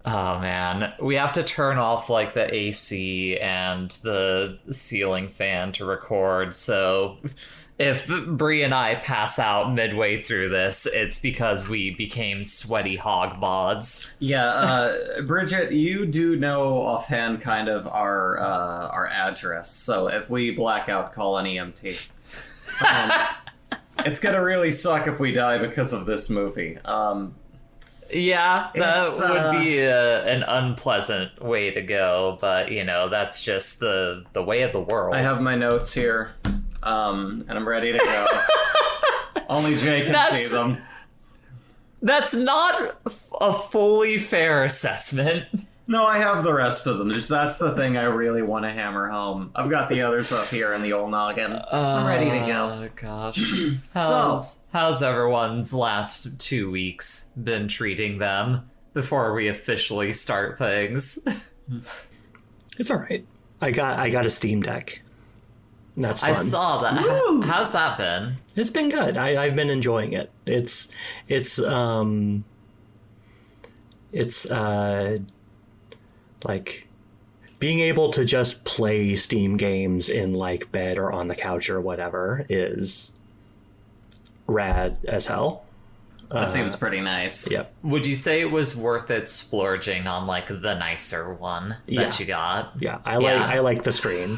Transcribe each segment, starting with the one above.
Oh man, we have to turn off like the AC and the ceiling fan to record. So if Bree and I pass out midway through this, it's because we became sweaty hog mods. Yeah, Bridget, you do know offhand kind of our address. So if we black out, call an EMT. It's gonna really suck if we die because of this movie. Yeah, that would be an unpleasant way to go, but you know, that's just the way of the world. I have my notes here, and I'm ready to go. Only Jay can see them. That's not a fully fair assessment. No, I have the rest of them. Just that's the thing I really want to hammer home. I've got the others up here in the old noggin. I'm ready to go. Oh gosh. How's everyone's last 2 weeks been treating them before we officially start things? It's all right. I got a Steam Deck. That's fun. I saw that. Woo! How's that been? It's been good. I've been enjoying it. It's like being able to just play Steam games in like bed or on the couch or whatever is rad as hell. That seems pretty nice. Yep. Would you say it was worth it splurging on like the nicer one that you got? Yeah, I like the screen.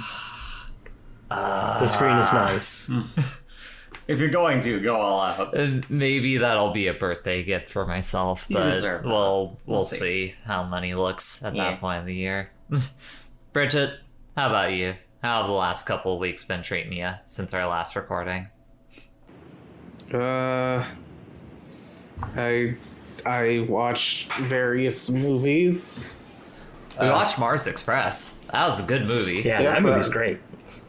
The screen is nice. If you're going to, go all out. Maybe that'll be a birthday gift for myself, but we'll see how money looks at that point of the year. Bridget, how about you? How have the last couple of weeks been treating you since our last recording? I watched various movies. We watched Mars Express. That was a good movie. Yeah, that movie's great.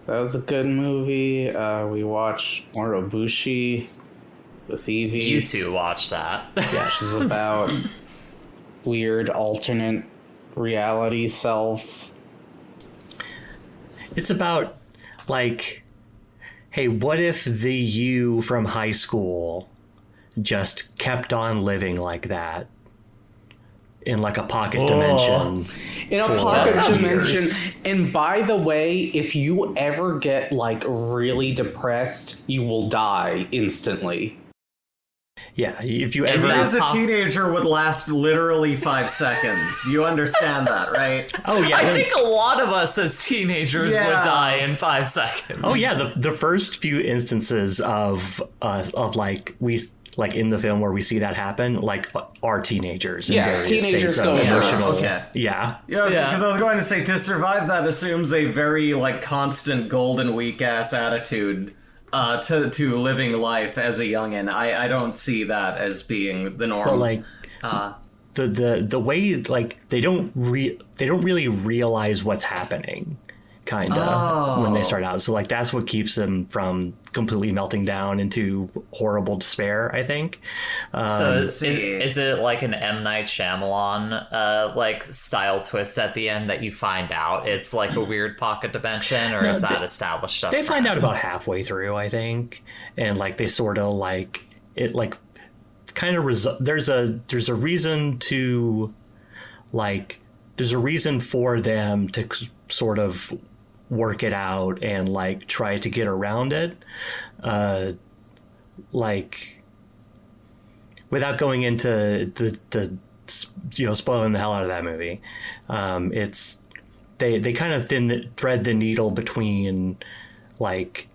That was a good movie. We watched Moreau with Evie. You two watched that. Which is about weird alternate reality selves. It's about, like, hey, what if the you from high school just kept on living like that in, like, a pocket dimension? In a pocket dimension. And by the way, if you ever get, like, really depressed, you will die instantly. Yeah, if you ever... As a teenager would last literally 5 seconds. You understand that, right? Oh, yeah. I think a lot of us as teenagers would die in 5 seconds. Oh, yeah, the first few instances of like, in the film where we see that happen, like, are teenagers. Yeah, teenagers so emotional. Okay. Yeah. Yeah, because I was going to say, to survive that assumes a very, like, constant golden weak-ass attitude to living life as a youngin'. I don't see that as being the norm. But, like, the way, like, they don't really realize what's happening, kind of, when they start out. So, like, that's what keeps them from completely melting down into horrible despair, I think. So is it like an M. Night Shyamalan like style twist at the end that you find out it's like a weird pocket dimension, or is that established up They front? find out about halfway through, I think, and like they sort of like it, like kind of there's a reason to, like, there's a reason for them to sort of work it out and like try to get around it, like, without going into the spoiling the hell out of that movie. It's they kind of thread the needle between, like,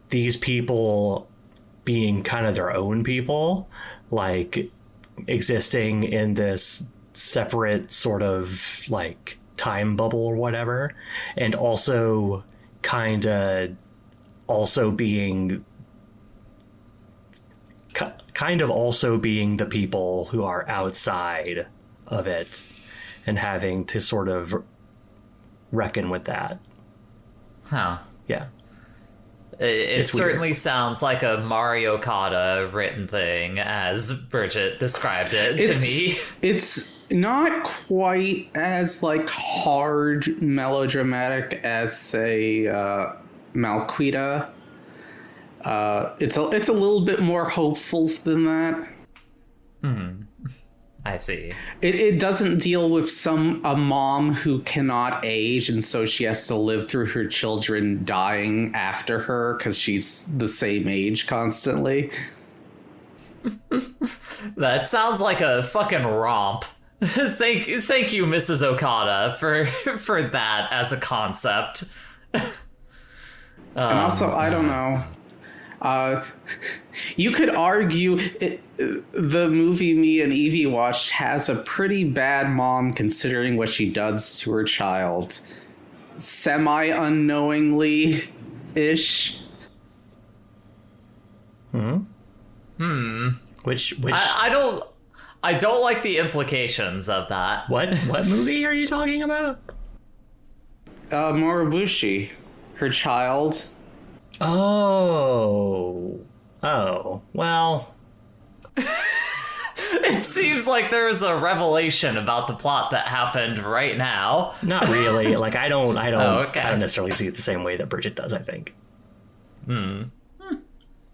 these people being kind of their own people, like existing in this separate sort of like time bubble or whatever, and also kind of also being the people who are outside of it and having to sort of reckon with that. Huh. Yeah. It certainly sounds like a Mario Kata written thing, as Bridget described it to me. It's not quite as, like, hard melodramatic as, say, Malquita. It's a little bit more hopeful than that. I see. It doesn't deal with a mom who cannot age, and so she has to live through her children dying after her because she's the same age constantly. That sounds like a fucking romp. Thank you, Mrs. Okada, for that as a concept. And also, I don't know. You could argue the movie me and Evie watched has a pretty bad mom considering what she does to her child. Semi-unknowingly-ish. Which I don't like the implications of that. what movie are you talking about? Morobushi. Her child. Oh, well. It seems like there's a revelation about the plot that happened right now. Not really. Like I don't okay. I don't necessarily see it the same way that Bridget does, I think.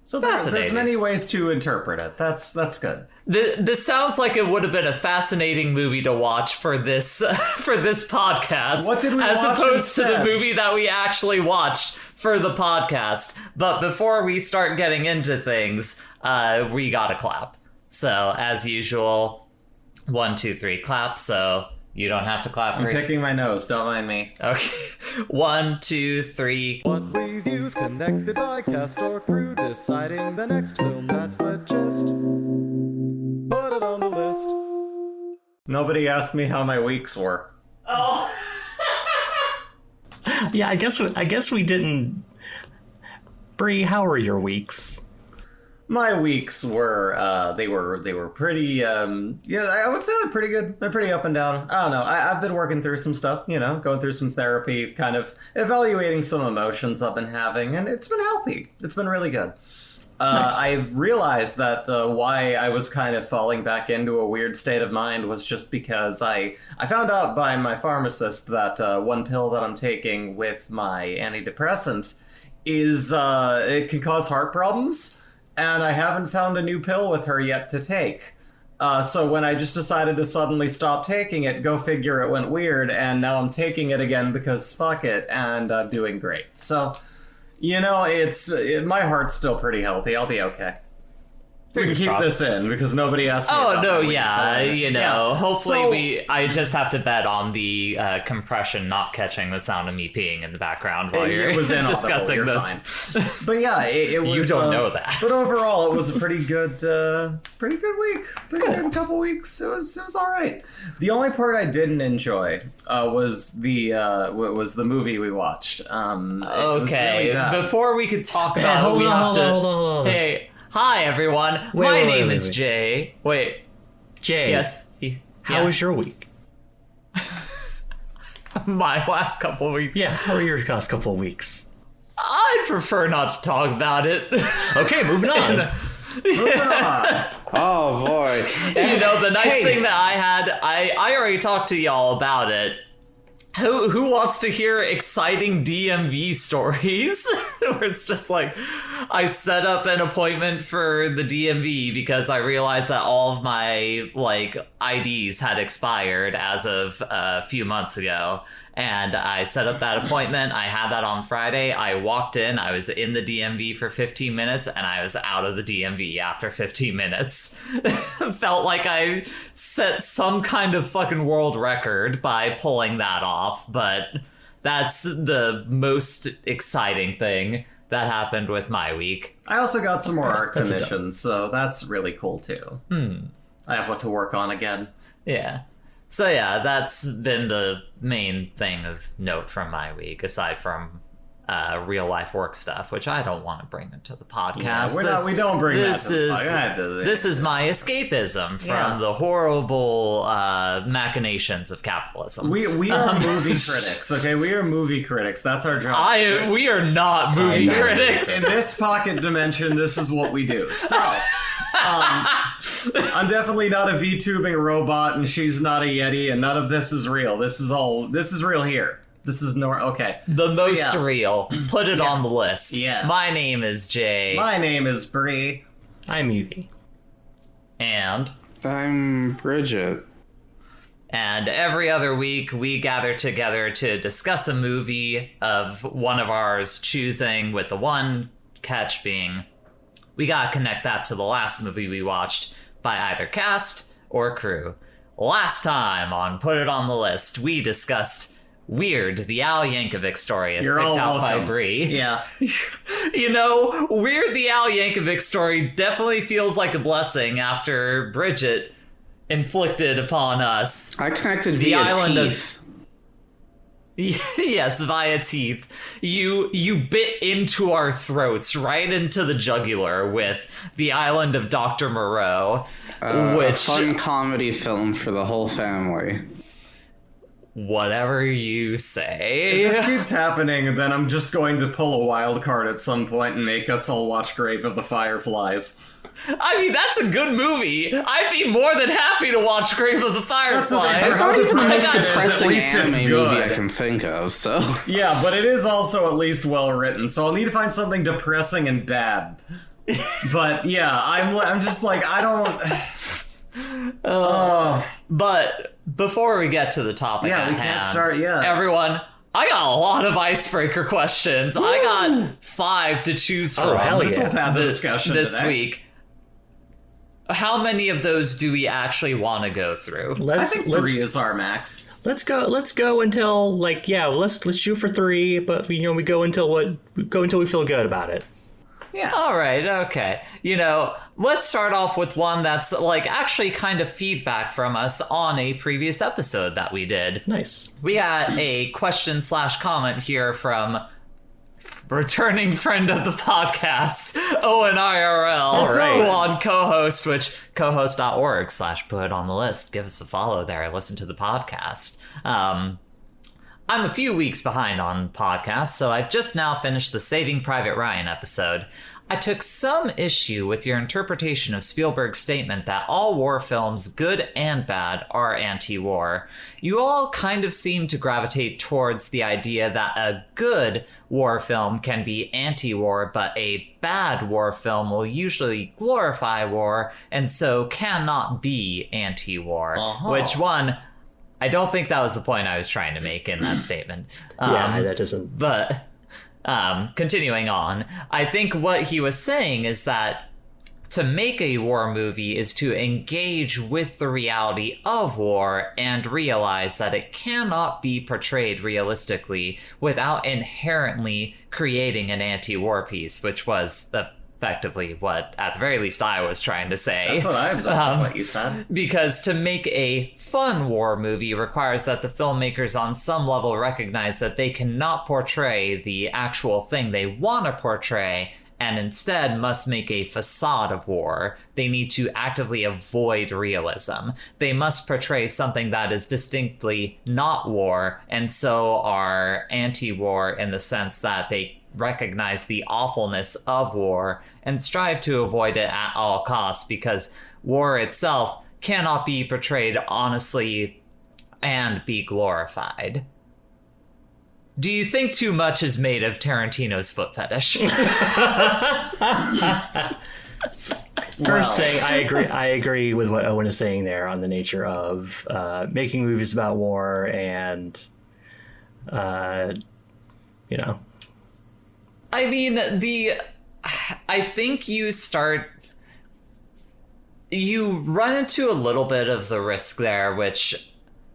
So there's many ways to interpret it. That's good. This sounds like it would have been a fascinating movie to watch for this podcast. What did we as watch opposed to instead? the movie that we actually watched for the podcast. But before we start getting into things, we gotta clap. So as usual, 1, 2, 3, clap. So you don't have to clap. I'm picking my nose. Don't mind me. Okay, 1, 2, 3. Worldviews connected by cast or crew, deciding the next film, that's the gist. Put it on the list. Nobody asked me how my weeks were. Oh. Yeah, I guess we didn't. Bree, how are your weeks? My weeks were they were pretty yeah, I would say they're pretty good. They're pretty up and down. I don't know. I've been working through some stuff, going through some therapy, kind of evaluating some emotions I've been having, and it's been healthy. It's been really good. Nice. I've realized that why I was kind of falling back into a weird state of mind was just because I found out by my pharmacist that one pill that I'm taking with my antidepressant is it can cause heart problems. And I haven't found a new pill with her yet to take. So when I just decided to suddenly stop taking it, go figure, it went weird, and now I'm taking it again because fuck it, and I'm doing great. So, my heart's still pretty healthy. I'll be okay. We can keep this in because nobody asked me. Oh about no, my weeks. yeah, hopefully So- I just have to bet on the compression not catching the sound of me peeing in the background while It you're was inaudible, discussing you're this. fine. But yeah, it was. You don't know that. But overall, it was a pretty good week. Pretty good couple weeks. It was all right. The only part I didn't enjoy was the movie we watched. It was Okay, really bad. before we could talk about hold it, we on, have hold to. on, hold on. Hey, hi everyone. Wait, My wait, name wait, is wait. Jay. Wait, Jay, yes. how was your week? my last couple of weeks? Yeah, how are your last couple of weeks? I'd prefer not to talk about it. Okay, moving on. Oh boy. The nice Hey. thing that I had, I already talked to y'all about it. Who wants to hear exciting DMV stories? Where it's just like, I set up an appointment for the DMV because I realized that all of my IDs had expired as of a few months ago. And I set up that appointment. I had that on Friday. I walked in. I was in the DMV for 15 minutes, and I was out of the DMV after 15 minutes. Felt like I set some kind of fucking world record by pulling that off, but that's the most exciting thing that happened with my week. I also got some more art That's a commissions, so that's really cool too. I have what to work on again. Yeah. So yeah, that's been the main thing of note from my week, aside from real life work stuff, which I don't want to bring into the podcast. We don't bring that this to the is podcast. this is my escapism from Yeah. the horrible machinations of capitalism. We are movie critics, okay? We are movie critics. That's our job. We are not movie know. critics. In this pocket dimension, this is what we do. So, I'm definitely not a VTubing robot, and she's not a Yeti, and none of this is real. This is real here. This is okay. The So, most yeah. real. Put it on the list. Yeah. My name is Jay. My name is Bree. I'm Evie. And I'm Bridget. And every other week, we gather together to discuss a movie of one of ours choosing, with the one catch being, we gotta connect that to the last movie we watched by either cast or crew. Last time on Put It on the List, we discussed Weird, the Al Yankovic story, as You're picked all out by welcome. Bree. Yeah. You know, Weird, the Al Yankovic story definitely feels like a blessing after Bridget inflicted upon us. I connected The via island of- teeth. Yes, via teeth. You bit into our throats, right into the jugular with The Island of Dr. Moreau, A which, fun comedy film for the whole family. whatever you say. If this keeps happening, then I'm just going to pull a wild card at some point and make us all watch Grave of the Fireflies. I mean, that's a good movie. I'd be more than happy to watch Grave of the Fireflies. It's not even the most At depressing least it's anime good. movie I can think of, so... Yeah, but it is also at least well written, so I'll need to find something depressing and bad. But yeah, I'm just like, I don't. But before we get to the topic Yeah, at we can't hand, start yet. everyone, I got a lot of icebreaker questions. I got 5 to choose from. Oh, hell This will yeah. pad the this, discussion this today. week. How many of those do we actually want to go through? I think 3 is our max. Let's go until let's shoot for 3, but we go until we feel good about it. Yeah. All right, okay. Let's start off with one that's actually kind of feedback from us on a previous episode that we did. Nice. We had a question/comment here from returning friend of the podcast, Owen IRL, All right. who on co-host, which cohost.org/put on the list. Give us a follow there. Listen to the podcast. I'm a few weeks behind on podcasts, so I've just now finished the Saving Private Ryan episode. I took some issue with your interpretation of Spielberg's statement that all war films, good and bad, are anti-war. You all kind of seem to gravitate towards the idea that a good war film can be anti-war, but a bad war film will usually glorify war, and so cannot be anti-war. Which one... I don't think that was the point I was trying to make in that statement. That doesn't. But continuing on, I think what he was saying is that to make a war movie is to engage with the reality of war and realize that it cannot be portrayed realistically without inherently creating an anti-war piece, which was effectively what, at the very least, I was trying to say. That's what I observed what you said. Because to make a fun war movie requires that the filmmakers on some level recognize that they cannot portray the actual thing they want to portray and instead must make a facade of war. They need to actively avoid realism. They must portray something that is distinctly not war and so are anti-war in the sense that they recognize the awfulness of war and strive to avoid it at all costs, because war itself cannot be portrayed honestly and be glorified. Do you think too much is made of Tarantino's foot fetish? First thing, I agree with what Owen is saying there on the nature of making movies about war and, I mean, I think you run into a little bit of the risk there, which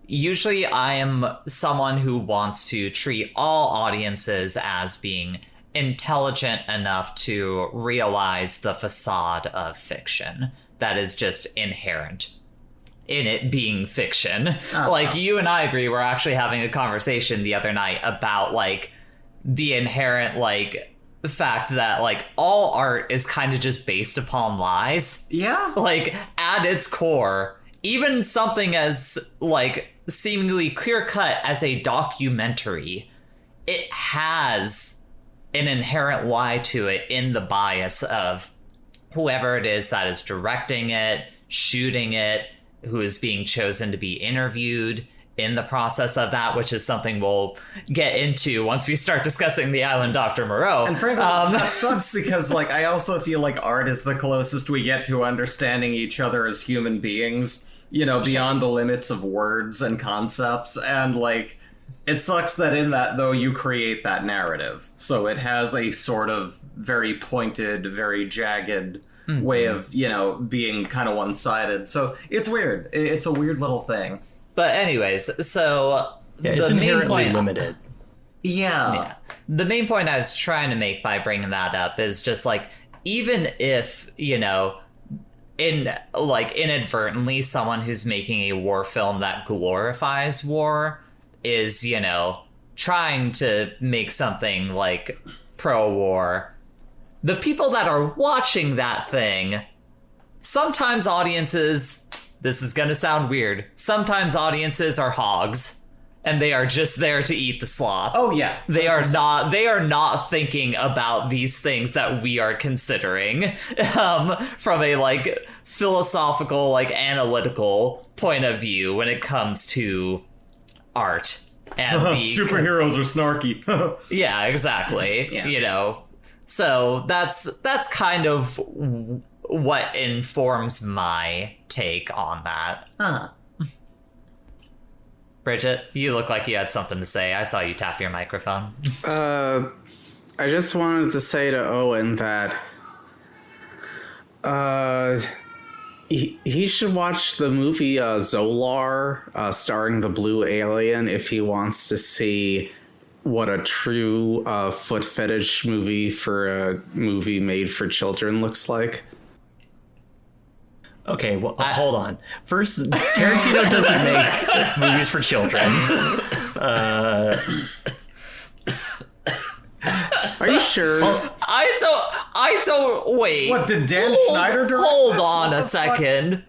usually I am someone who wants to treat all audiences as being intelligent enough to realize the facade of fiction that is just inherent in it being fiction. Like, you and I, Bree, were actually having a conversation the other night about, the inherent, the fact that, all art is kind of just based upon lies. Yeah. At its core, even something as, seemingly clear-cut as a documentary, it has an inherent lie to it in the bias of whoever it is that is directing it, shooting it, who is being chosen to be interviewed, in the process of that, which is something we'll get into once we start discussing The Island Dr. Moreau. And frankly, that sucks because, like, I also feel like art is the closest we get to understanding each other as human beings, you know, beyond the limits of words and concepts. And, like, it sucks that in that, though, you create that narrative. So it has a sort of very pointed, very jagged way of, you know, being kind of one-sided. So it's weird. It's a weird little thing. But anyways, so it's inherently limited. Yeah. The main point I was trying to make by bringing that up is just like, even if, you know, inadvertently someone who's making a war film that glorifies war is, you know, trying to make something like pro-war, the people that are watching that thing, sometimes audiences, this is gonna sound weird, sometimes audiences are hogs, and they are just there to eat the slop. Oh, yeah. They are not thinking about these things that we are considering from a, like, philosophical, like, analytical point of view when it comes to art. And superheroes are snarky. Yeah, exactly. Yeah. You know, so that's kind of what informs my take on that. Huh. Bridget, you look like you had something to say. I saw you tap your microphone. I just wanted to say to Owen that he should watch the movie Zolar, starring the blue alien, if he wants to see what a true foot fetish movie for a movie made for children looks like. Okay, well, hold on. First, Tarantino doesn't make movies for children. Are you sure? I don't wait. What, did Dan Schneider direct Hold this? on What a the second.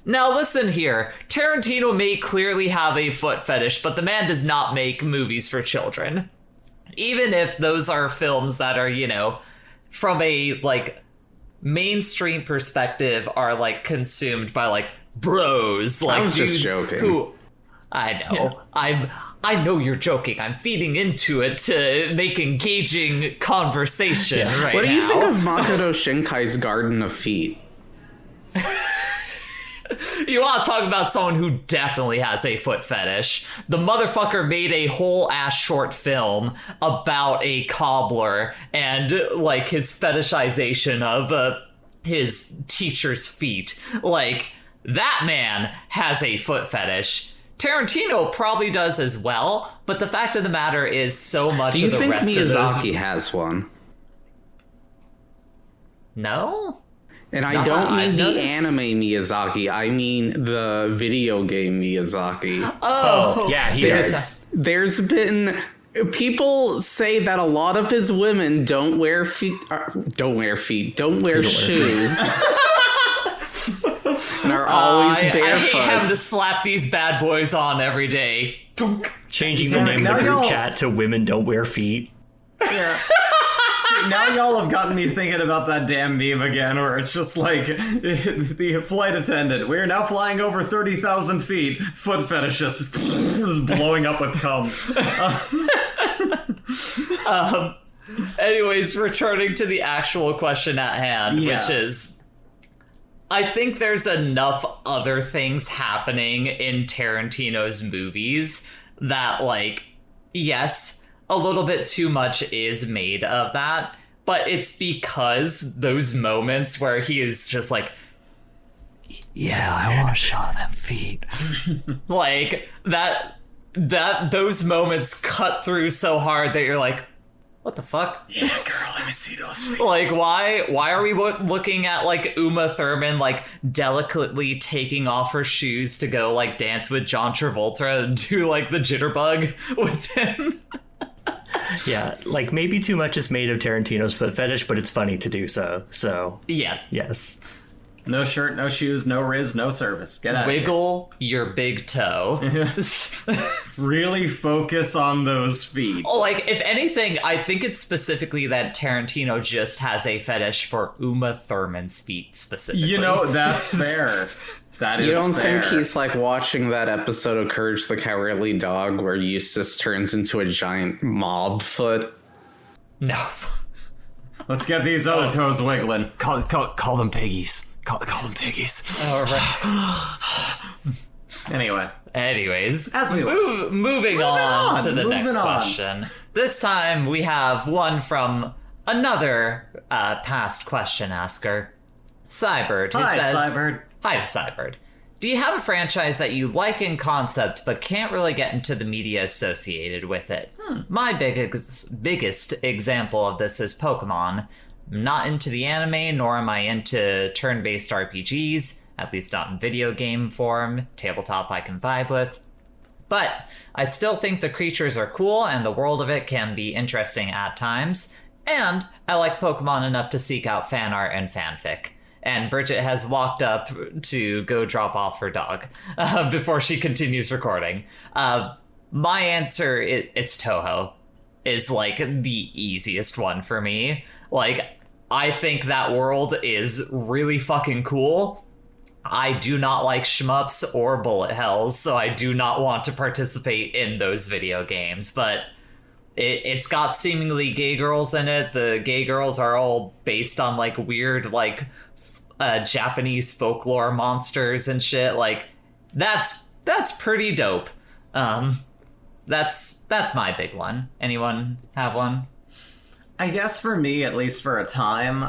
Now listen here. Tarantino may clearly have a foot fetish, but the man does not make movies for children. Even if those are films that are, you know, from a, like, mainstream perspective are, like, consumed by, like, bros, like, I was dudes just joking. who I know. Yeah. I know you're joking. I'm feeding into it to make engaging conversation right now. What do you think of Makoto Shinkai's Garden of Feet? You want to talk about someone who definitely has a foot fetish. The motherfucker made a whole ass short film about a cobbler and, like, his fetishization of his teacher's feet. Like, that man has a foot fetish. Tarantino probably does as well, but the fact of the matter is so much Do you of the think rest of Miyazaki those... has one? No? And I Not don't that I've mean the noticed. anime Miyazaki. I mean the video game Miyazaki. Oh, yeah, he does. There's been people say that a lot of his women don't wear shoes, and are always I barefoot. hate having to slap these bad boys on every day. Changing the Damn it, name of now the group y'all- chat to Women Don't Wear Feet. Yeah. See, now y'all have gotten me thinking about that damn meme again, where it's just like, the flight attendant, we're now flying over 30,000 feet, foot fetishes, just blowing up with cum. Anyways, returning to the actual question at hand, Yes. which is, I think there's enough other things happening in Tarantino's movies that, like, yes, a little bit too much is made of that, but it's because those moments where he is just like, yeah, I want to show them feet. Like, those moments cut through so hard that you're like, what the fuck? Yeah, girl, let me see those feet. Like, why are we looking at, like, Uma Thurman, like, delicately taking off her shoes to go, like, dance with John Travolta and do, like, the jitterbug with him? Yeah, like, maybe too much is made of Tarantino's foot fetish, but it's funny to do so. So, Yeah. yes. No shirt, no shoes, no riz, no service. Get out of here. Wiggle your big toe. Really focus on those feet. Oh, like, if anything, I think it's specifically that Tarantino just has a fetish for Uma Thurman's feet specifically. You know, that's fair. That is You don't fair. think he's like watching that episode of Courage the Cowardly Dog where Eustace turns into a giant mob foot? No. Let's get these other toes wiggling. Call them piggies. Call them piggies. All right. Anyway. Anyways, As we moving on to the next moving on. question. This time we have one from another past question asker, Cybird, who Hi, says, Cybird. Hi, Cybird. Do you have a franchise that you like in concept but can't really get into the media associated with it? My biggest example of this is Pokemon. I'm not into the anime, nor am I into turn-based RPGs, at least not in video game form. Tabletop I can vibe with. But I still think the creatures are cool and the world of it can be interesting at times. And I like Pokemon enough to seek out fan art and fanfic. And Bridget has walked up to go drop off her dog before she continues recording. My answer, it's Toho, is like the easiest one for me. Like, I think that world is really fucking cool. I do not like shmups or bullet hells, so I do not want to participate in those video games, but it's got seemingly gay girls in it. The gay girls are all based on like weird like Japanese folklore monsters and shit. Like that's pretty dope. That's my big one. Anyone have one? I guess for me, at least for a time,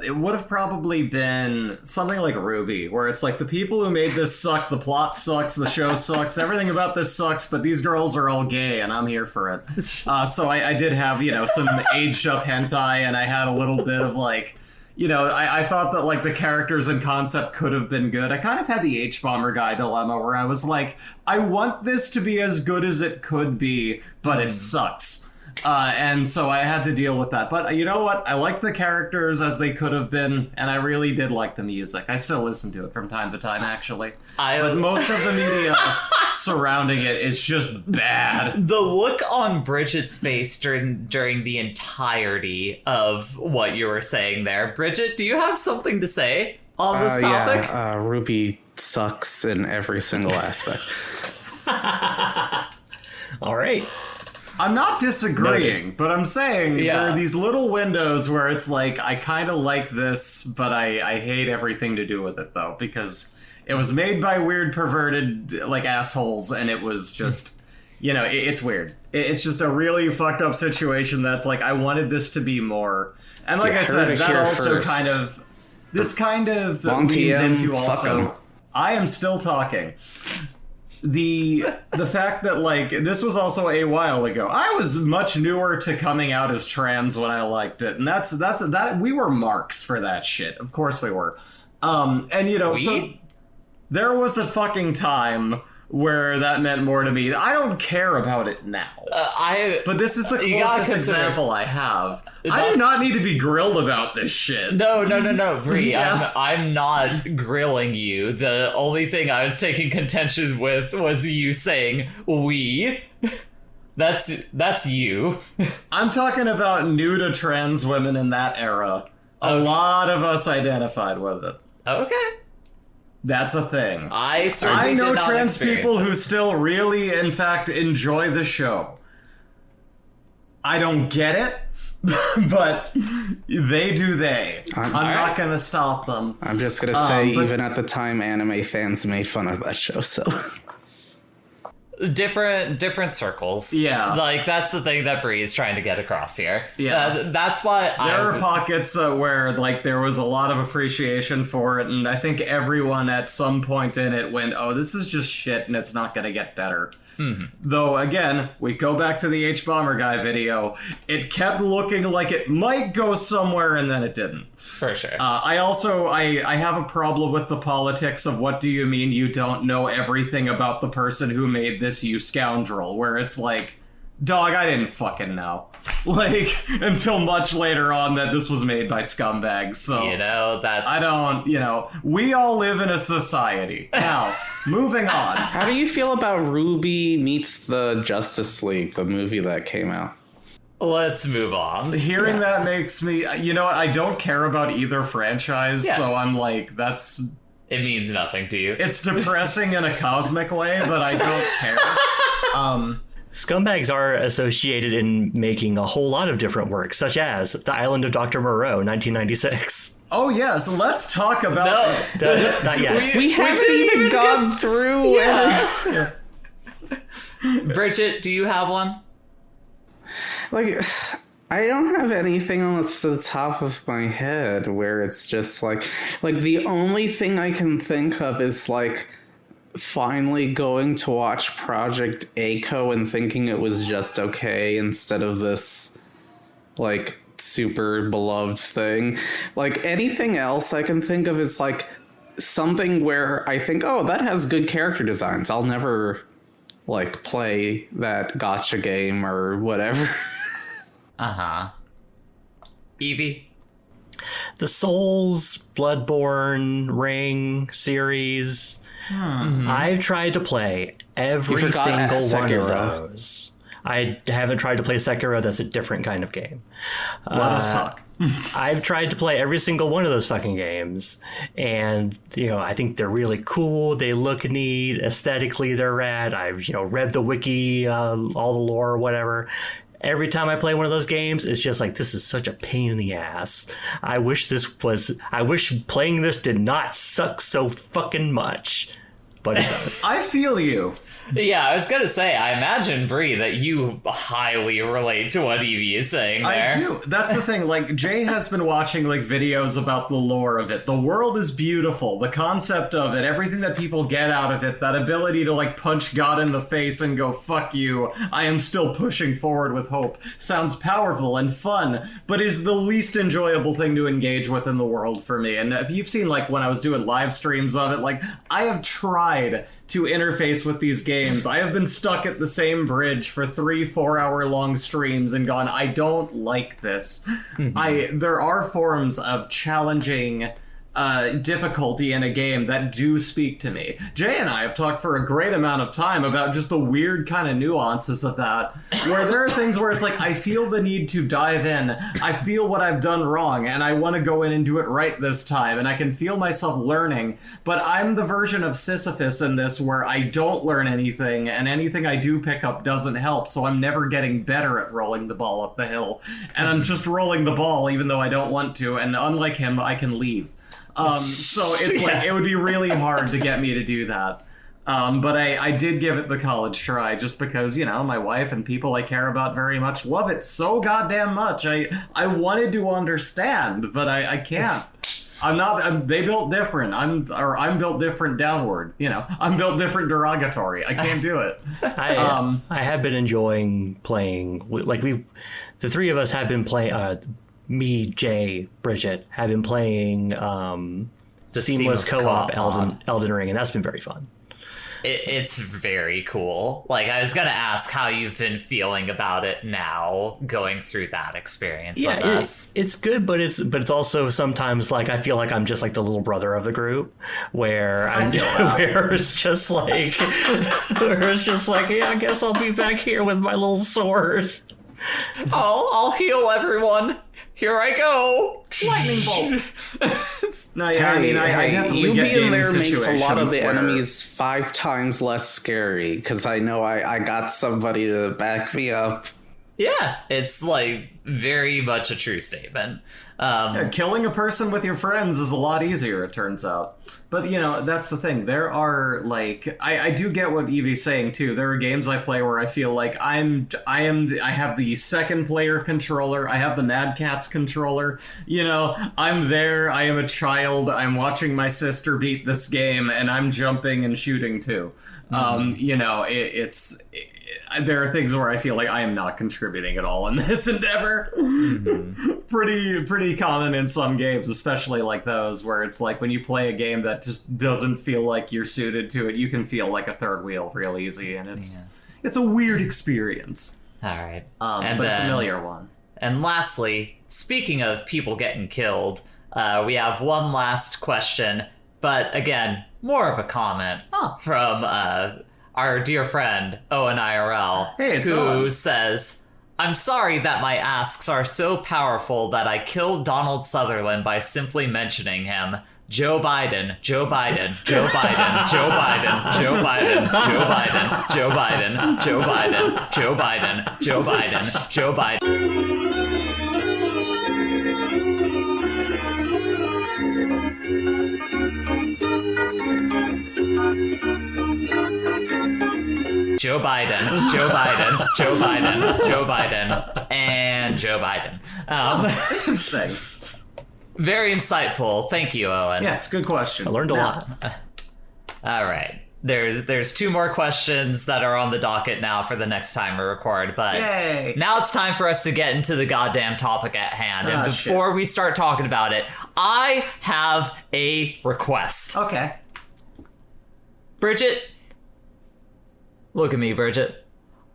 it would have probably been something like Ruby, where it's like the people who made this suck, the plot sucks, the show sucks, everything about this sucks, but these girls are all gay, and I'm here for it. So I did have, some aged-up hentai, and I had a little bit of, like, I thought that, like, the characters and concept could have been good. I kind of had the H-Bomber Guy dilemma, where I was like, I want this to be as good as it could be, but it sucks. And so I had to deal with that. But you know what? I like the characters as they could have been, and I really did like the music. I still listen to it from time to time, actually. But most of the media surrounding it is just bad. The look on Bridget's face during the entirety of what you were saying there. Bridget, do you have something to say on this topic? Yeah, Ruby sucks in every single aspect. All right. I'm not disagreeing, Noted. but I'm saying there are these little windows where it's like, I kind of like this, but I hate everything to do with it, though, because it was made by weird, perverted, like, assholes, and it was just, it's weird. It's just a really fucked up situation that's like, I wanted this to be more. And like I said, that also this kind of leads into also, I am still talking. The fact that, like, this was also a while ago. I was much newer to coming out as trans when I liked it, and that's we were marks for that shit. Of course we were. So there was a fucking time where that meant more to me. I don't care about it now. But this is the closest example I have. I do not need to be grilled about this shit. No, Bree. Yeah. I'm not grilling you. The only thing I was taking contention with was you saying we. That's you. I'm talking about new to trans women in that era. A lot of us identified with it. Okay. That's a thing. I know trans people who still really, in fact, enjoy the show. I don't get it, but they do they. I'm not going to stop them. I'm just going to say, even at the time, anime fans made fun of that show, so... Different circles. Yeah. Like, that's the thing that Bree is trying to get across here. Yeah. That's why there are pockets where, like, there was a lot of appreciation for it, and I think everyone at some point in it went, oh, this is just shit, and it's not going to get better. Mm-hmm. Though, again, we go back to the H-Bomber Guy video. It kept looking like it might go somewhere, and then it didn't. For sure. I have a problem with the politics of what do you mean you don't know everything about the person who made this, you scoundrel, where it's like, dog, I didn't fucking know. Like, until much later on that this was made by scumbags, so... that's... I don't, we all live in a society. Now, moving on. How do you feel about Ruby Meets the Justice League, the movie that came out? Let's move on. Hearing that makes me... You know what? I don't care about either franchise, so I'm like, that's... It means nothing to you. It's depressing in a cosmic way, but I don't care. Scumbags are associated in making a whole lot of different works, such as The Island of Dr. Moreau, 1996. Oh, yes, let's talk about... Not yet. We haven't even gone through. Yeah. Bridget, do you have one? Like, I don't have anything on the top of my head where it's just like the only thing I can think of is like finally going to watch Project A-ko and thinking it was just okay instead of this like super beloved thing. Like anything else I can think of is like something where I think, oh, that has good character designs. I'll never like play that gotcha game or whatever. Uh-huh. Evie? The Souls, Bloodborne, Ring series. I've tried to play every single one of those. I haven't tried to play Sekiro. That's a different kind of game. Let us talk. I've tried to play every single one of those fucking games, and I think they're really cool. They look neat. Aesthetically, they're rad. I've read the wiki, all the lore, whatever. Every time I play one of those games, it's just like, this is such a pain in the ass. I wish playing this did not suck so fucking much. But it does. I feel you. Yeah, I was gonna say, I imagine, Bree, that you highly relate to what Evie is saying there. I do. That's the thing. Like, Jay has been watching, like, videos about the lore of it. The world is beautiful. The concept of it, everything that people get out of it, that ability to, like, punch God in the face and go, fuck you, I am still pushing forward with hope, sounds powerful and fun, but is the least enjoyable thing to engage with in the world for me. And you've seen, like, when I was doing live streams of it, like, I have tried to interface with these games. I have been stuck at the same bridge for 3-4 hour long streams and gone, I don't like this. There are forms of challenging difficulty in a game that do speak to me. Jay and I have talked for a great amount of time about just the weird kind of nuances of that, where there are things where it's like, I feel the need to dive in, I feel what I've done wrong, and I want to go in and do it right this time, and I can feel myself learning, but I'm the version of Sisyphus in this where I don't learn anything, and anything I do pick up doesn't help, so I'm never getting better at rolling the ball up the hill, and I'm just rolling the ball even though I don't want to, and unlike him, I can leave. So it's like, it would be really hard to get me to do that. But I did give it the college try just because, my wife and people I care about very much love it so goddamn much. I wanted to understand, but I can't. They built different. I'm built different downward. I'm built different derogatory. I can't do it. I have been enjoying playing, like the three of us have been playing, me, Jay, Bridget have been playing the seamless co-op Elden Ring, and that's been very fun. It's very cool. Like, I was gonna ask how you've been feeling about it now, going through that experience with us. It's good, but it's also sometimes like I feel like I'm just like the little brother of the group, where where it's just like yeah, I guess I'll be back here with my little sword. I'll heal everyone. Here I go. Lightning bolt. No, yeah, I definitely you get being there makes a lot of the where... enemies 5 times less scary because I know I got somebody to back me up. Yeah, it's like very much a true statement. Killing a person with your friends is a lot easier, it turns out. But, that's the thing. There are, like... I do get what Evie's saying, too. There are games I play where I feel like I have the second player controller. I have the Mad Catz controller. I'm there. I am a child. I'm watching my sister beat this game, and I'm jumping and shooting, too. There are things where I feel like I am not contributing at all in this endeavor. Pretty common in some games, especially like those where it's like when you play a game that just doesn't feel like you're suited to it, you can feel like a third wheel real easy, and it's a weird experience. All right, but a familiar one. And lastly, speaking of people getting killed, we have one last question, but again, more of a comment from our dear friend Owen IRL, who says, I'm sorry that my asks are so powerful that I killed Donald Sutherland by simply mentioning him. Joe Biden, Joe Biden, Joe Biden, Joe Biden, Joe Biden, Joe Biden, Joe Biden, Joe Biden, Joe Biden, Joe Biden, Joe Biden. Joe Biden, Joe Biden, Joe Biden, Joe Biden, and Joe Biden. Interesting. Very insightful. Thank you, Owen. Yes, good question. I learned a lot. All right. There's 2 more questions that are on the docket now for the next time we record, but Yay. now it's time for us to get into the goddamn topic at hand. And before we start talking about it, I have a request. Okay. Bridget, look at me, Bridget.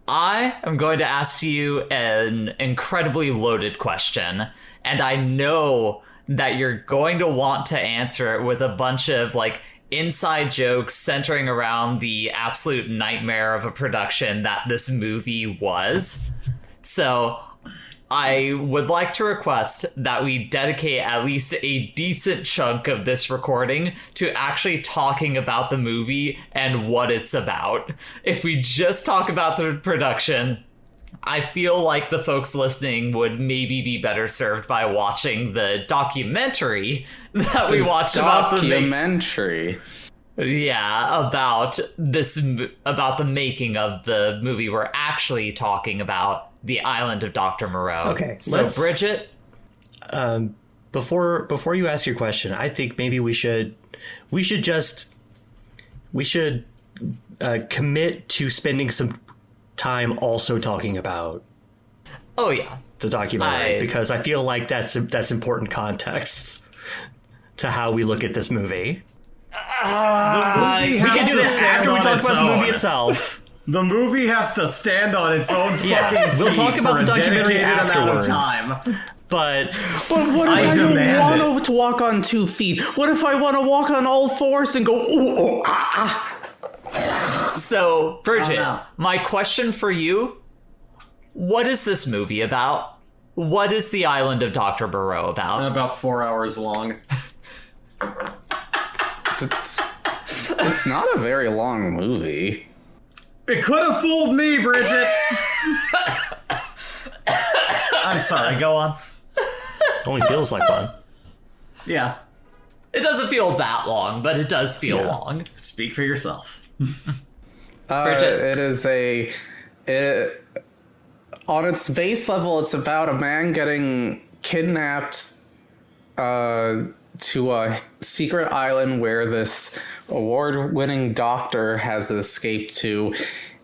I am going to ask you an incredibly loaded question, and I know that you're going to want to answer it with a bunch of, like, inside jokes centering around the absolute nightmare of a production that this movie was. So I would like to request that we dedicate at least a decent chunk of this recording to actually talking about the movie and what it's about. If we just talk about the production, I feel like the folks listening would maybe be better served by watching the documentary that we watched about the documentary. About the making of the movie we're actually talking about, The Island of Dr. Moreau. Okay, so Bridget, before you ask your question, I think maybe we should commit to spending some time also talking about oh yeah, the documentary, because I feel like that's important context to how we look at this movie. The movie We has can do to this stand after we on talk its about the own. movie itself. The movie has to stand on its own fucking we'll feet talk about for the a documentary dedicated amount of afterwards. time. But What if I I don't demand want to walk on 2 feet? What if I want to walk on all fours and go, ooh, oh, ah, so Bridget, no. my question for you: what is this movie about? What is The Island of Dr. Moreau about? About 4 hours long. It's not a very long movie. It could have fooled me, Bridget. I'm sorry, go on. only feels like one. Yeah, It doesn't feel that long, but it does feel long. speak for yourself. Bridget. It is on its base level, it's about a man getting kidnapped to a secret island where this award-winning doctor has escaped to,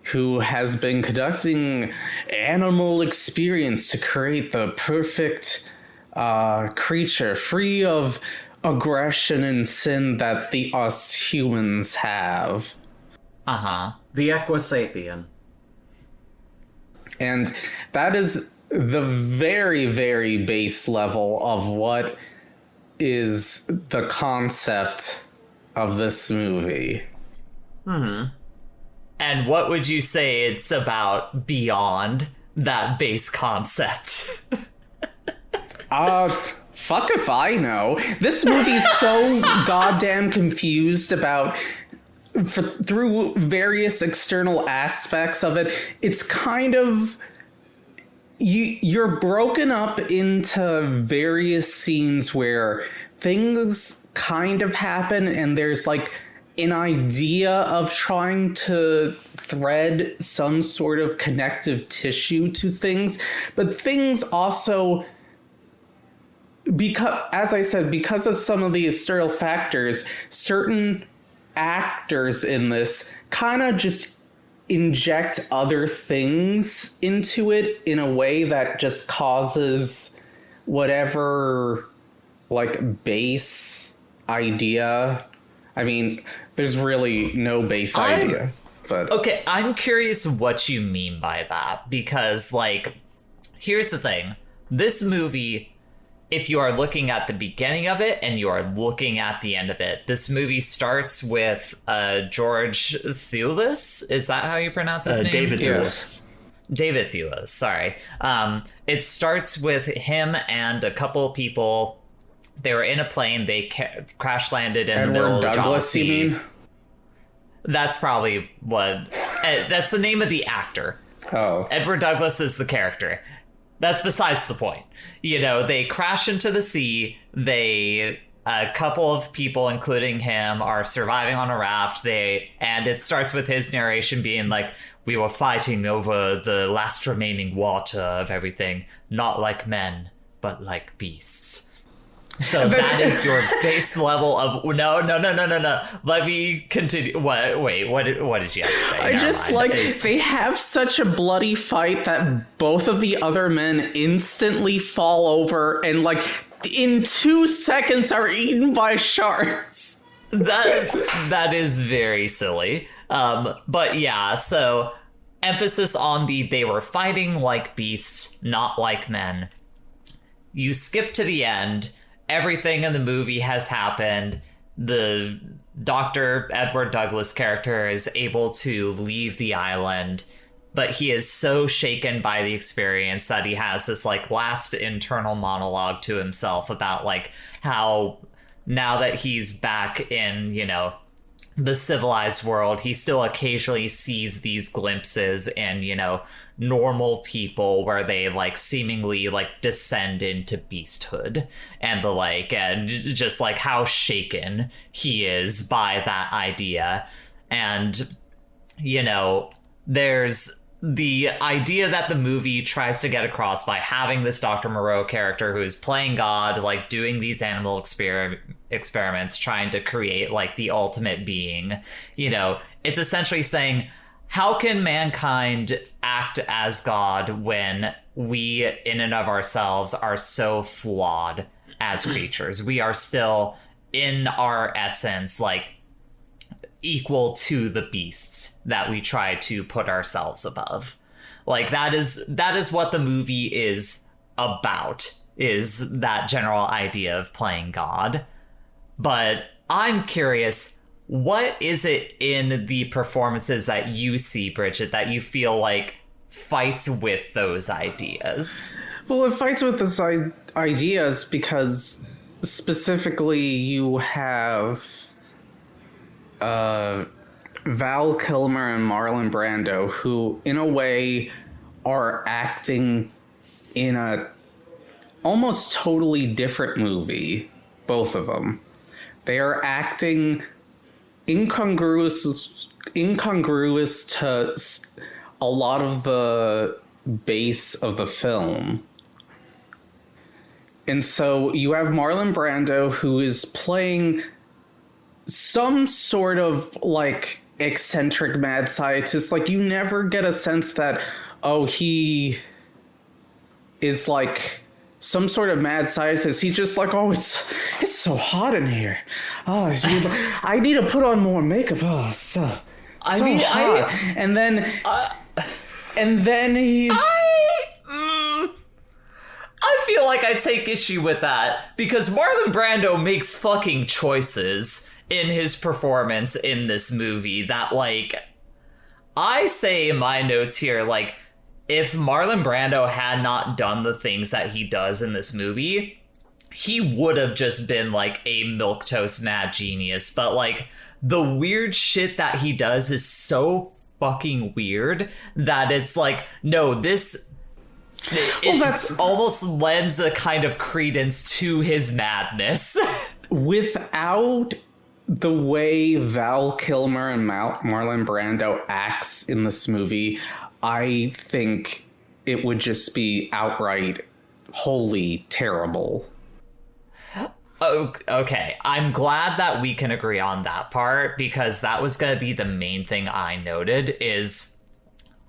who has been conducting animal experience to create the perfect creature free of aggression and sin that us humans have. Uh-huh. The Equisapien. And that is the very, very base level of what is the concept of this movie. And what would you say it's about beyond that base concept? Fuck if I know. This movie's so goddamn confused about through various external aspects of it. It's kind of you're broken up into various scenes where things kind of happen, and there's like an idea of trying to thread some sort of connective tissue to things, but things also, because, as I said, because of some of the external factors, certain actors in this kind of just inject other things into it in a way that just causes whatever, like, base idea. I mean, there's really no base idea. But Okay, I'm curious what you mean by that, because, like, here's the thing. This movie, if you are looking at the beginning of it and you are looking at the end of it, this movie starts with George Thewlis. Is that how you pronounce his name? David yes. David Thewlis, sorry. It starts with him and a couple people They were in a plane. They crash landed in the middle of the Douglas, you Sea. mean? That's probably what. That's the name of the actor. Oh. Edward Douglas is the character. That's besides the point. They crash into the sea. A couple of people, including him, are surviving on a raft. And it starts with his narration being like, "We were fighting over the last remaining water of everything, not like men, but like beasts." So that is your base level of no. Let me continue. Wait, what did you have to say? I just like they have such a bloody fight that both of the other men instantly fall over and like in 2 seconds are eaten by sharks. That is very silly. But yeah, so emphasis on they were fighting like beasts, not like men. You skip to the end. Everything in the movie has happened. The Dr. Edward Douglas character is able to leave the island, but he is so shaken by the experience that he has this like last internal monologue to himself about like how now that he's back in, the civilized world, he still occasionally sees these glimpses in, normal people where they like seemingly like descend into beasthood and the like, and just like how shaken he is by that idea. And, there's the idea that the movie tries to get across by having this Dr. Moreau character who is playing God, like doing these animal experiments, trying to create like the ultimate being. It's essentially saying, how can mankind act as God when we in and of ourselves are so flawed as creatures? We are still in our essence like equal to the beasts that we try to put ourselves above. Like that is what the movie is about, is that general idea of playing God. But I'm curious, what is it in the performances that you see, Bridget, that you feel like fights with those ideas? Well, it fights with those ideas because specifically you have Val Kilmer and Marlon Brando, who in a way are acting in a almost totally different movie, both of them. They are acting incongruous to a lot of the base of the film. And so you have Marlon Brando, who is playing some sort of like eccentric mad scientist. Like you never get a sense that, oh, he is like some sort of mad scientist. He's just like, oh, it's so hot in here. Oh, I need to put on more makeup. Oh, it's so hot. And then he's. I feel like I take issue with that because Marlon Brando makes fucking choices in his performance in this movie that, like, I say in my notes here, like, if Marlon Brando had not done the things that he does in this movie, he would have just been like a milquetoast mad genius. But like the weird shit that he does is so fucking weird that it's like, no, this it almost lends a kind of credence to his madness. Without the way Val Kilmer and Marlon Brando acts in this movie, I think it would just be outright wholly terrible. Okay, I'm glad that we can agree on that part, because that was going to be the main thing I noted, is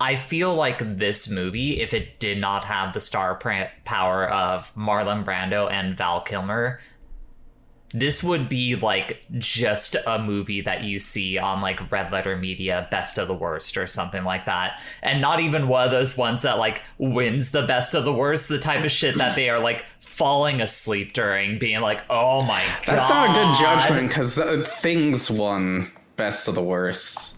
I feel like this movie, if it did not have the star power of Marlon Brando and Val Kilmer, this would be like just a movie that you see on like Red Letter Media Best of the Worst or something like that. And not even one of those ones that like wins the Best of the Worst, the type of shit that they are like falling asleep during, being like, oh my God. That's not a good judgment, because Things won Best of the Worst.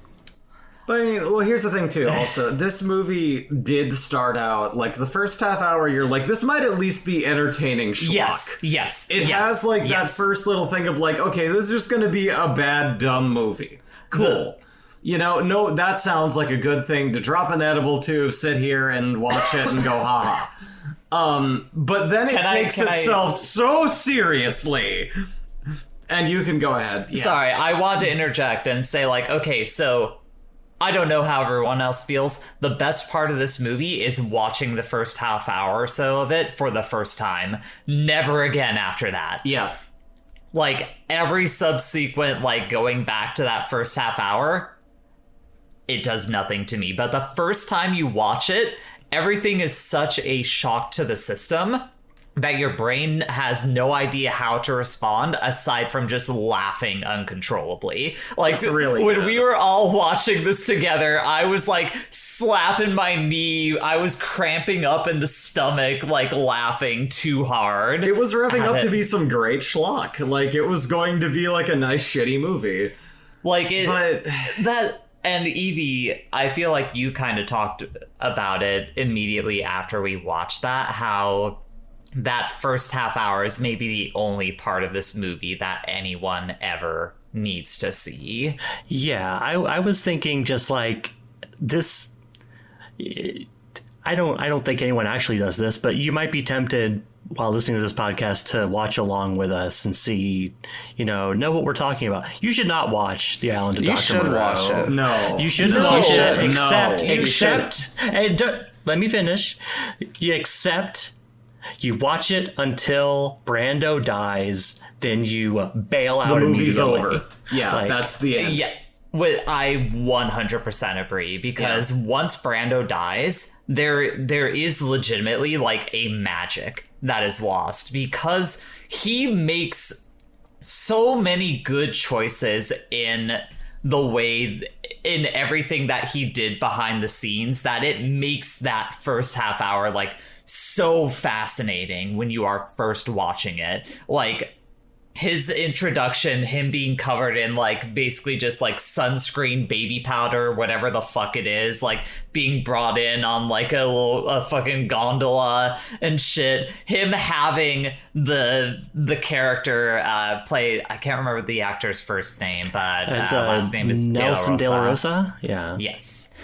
But I mean, well, here's the thing too. Also, this movie did start out like the first half hour. You're like, this might at least be entertaining schlock. Yes. It has like that first little thing of like, okay, this is just going to be a bad, dumb movie. Cool. You know, no, that sounds like a good thing to drop an edible to, sit here and watch it and go, haha. But then it takes itself so seriously. And you can go ahead. Yeah. Sorry, I want to interject and say, like, okay, so I don't know how everyone else feels. The best part of this movie is watching the first half hour or so of it for the first time. Never again after that. Yeah. Like, every subsequent, like, going back to that first half hour, it does nothing to me. But the first time you watch it, everything is such a shock to the system that your brain has no idea how to respond aside from just laughing uncontrollably. Like, really when good. we were all watching this together, I was like slapping my knee. I was cramping up in the stomach, like laughing too hard. It was revving up to be some great schlock. Like, it was going to be like a nice shitty movie. Like, it, But that... And Evie, I feel like you kind of talked about it immediately after we watched that, how that first half hour is maybe the only part of this movie that anyone ever needs to see. Yeah, I was thinking just like this. I don't think anyone actually does this, but you might be tempted while listening to this podcast to watch along with us and see, know what we're talking about. You should not watch The Island of You Dr. should Moreau. watch it. no. You shouldn't No. watch it, No. except, and let me finish. You watch it until Brando dies, then you bail out. The movie's immediately. over. Yeah, Like, that's the end. Yeah, I 100% agree, because once Brando dies, there is legitimately like a magic that is lost, because he makes so many good choices in everything that he did behind the scenes that it makes that first half hour like so fascinating when you are first watching it. Like, his introduction, him being covered in like basically just like sunscreen, baby powder, whatever the fuck it is, like being brought in on like a fucking gondola and shit. Him having the character played, I can't remember the actor's first name, but last name is Nelson De La De La Rosa. Rosa. Yeah. Yes.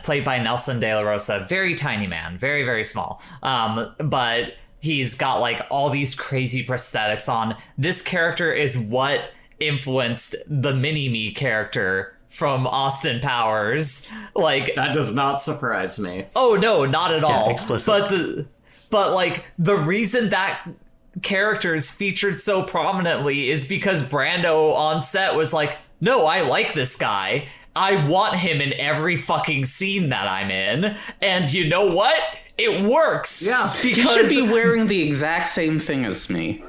Played by Nelson De La Rosa. Very tiny man. Very, very small. But he's got like all these crazy prosthetics on. This character is what influenced the Mini-Me character from Austin Powers. Like, That does not surprise me. oh no, not at all. explicit. But like the reason that character is featured so prominently is because Brando on set was like, no, I like this guy. I want him in every fucking scene that I'm in. And you know what? It works. Yeah. He should be wearing the exact same thing as me.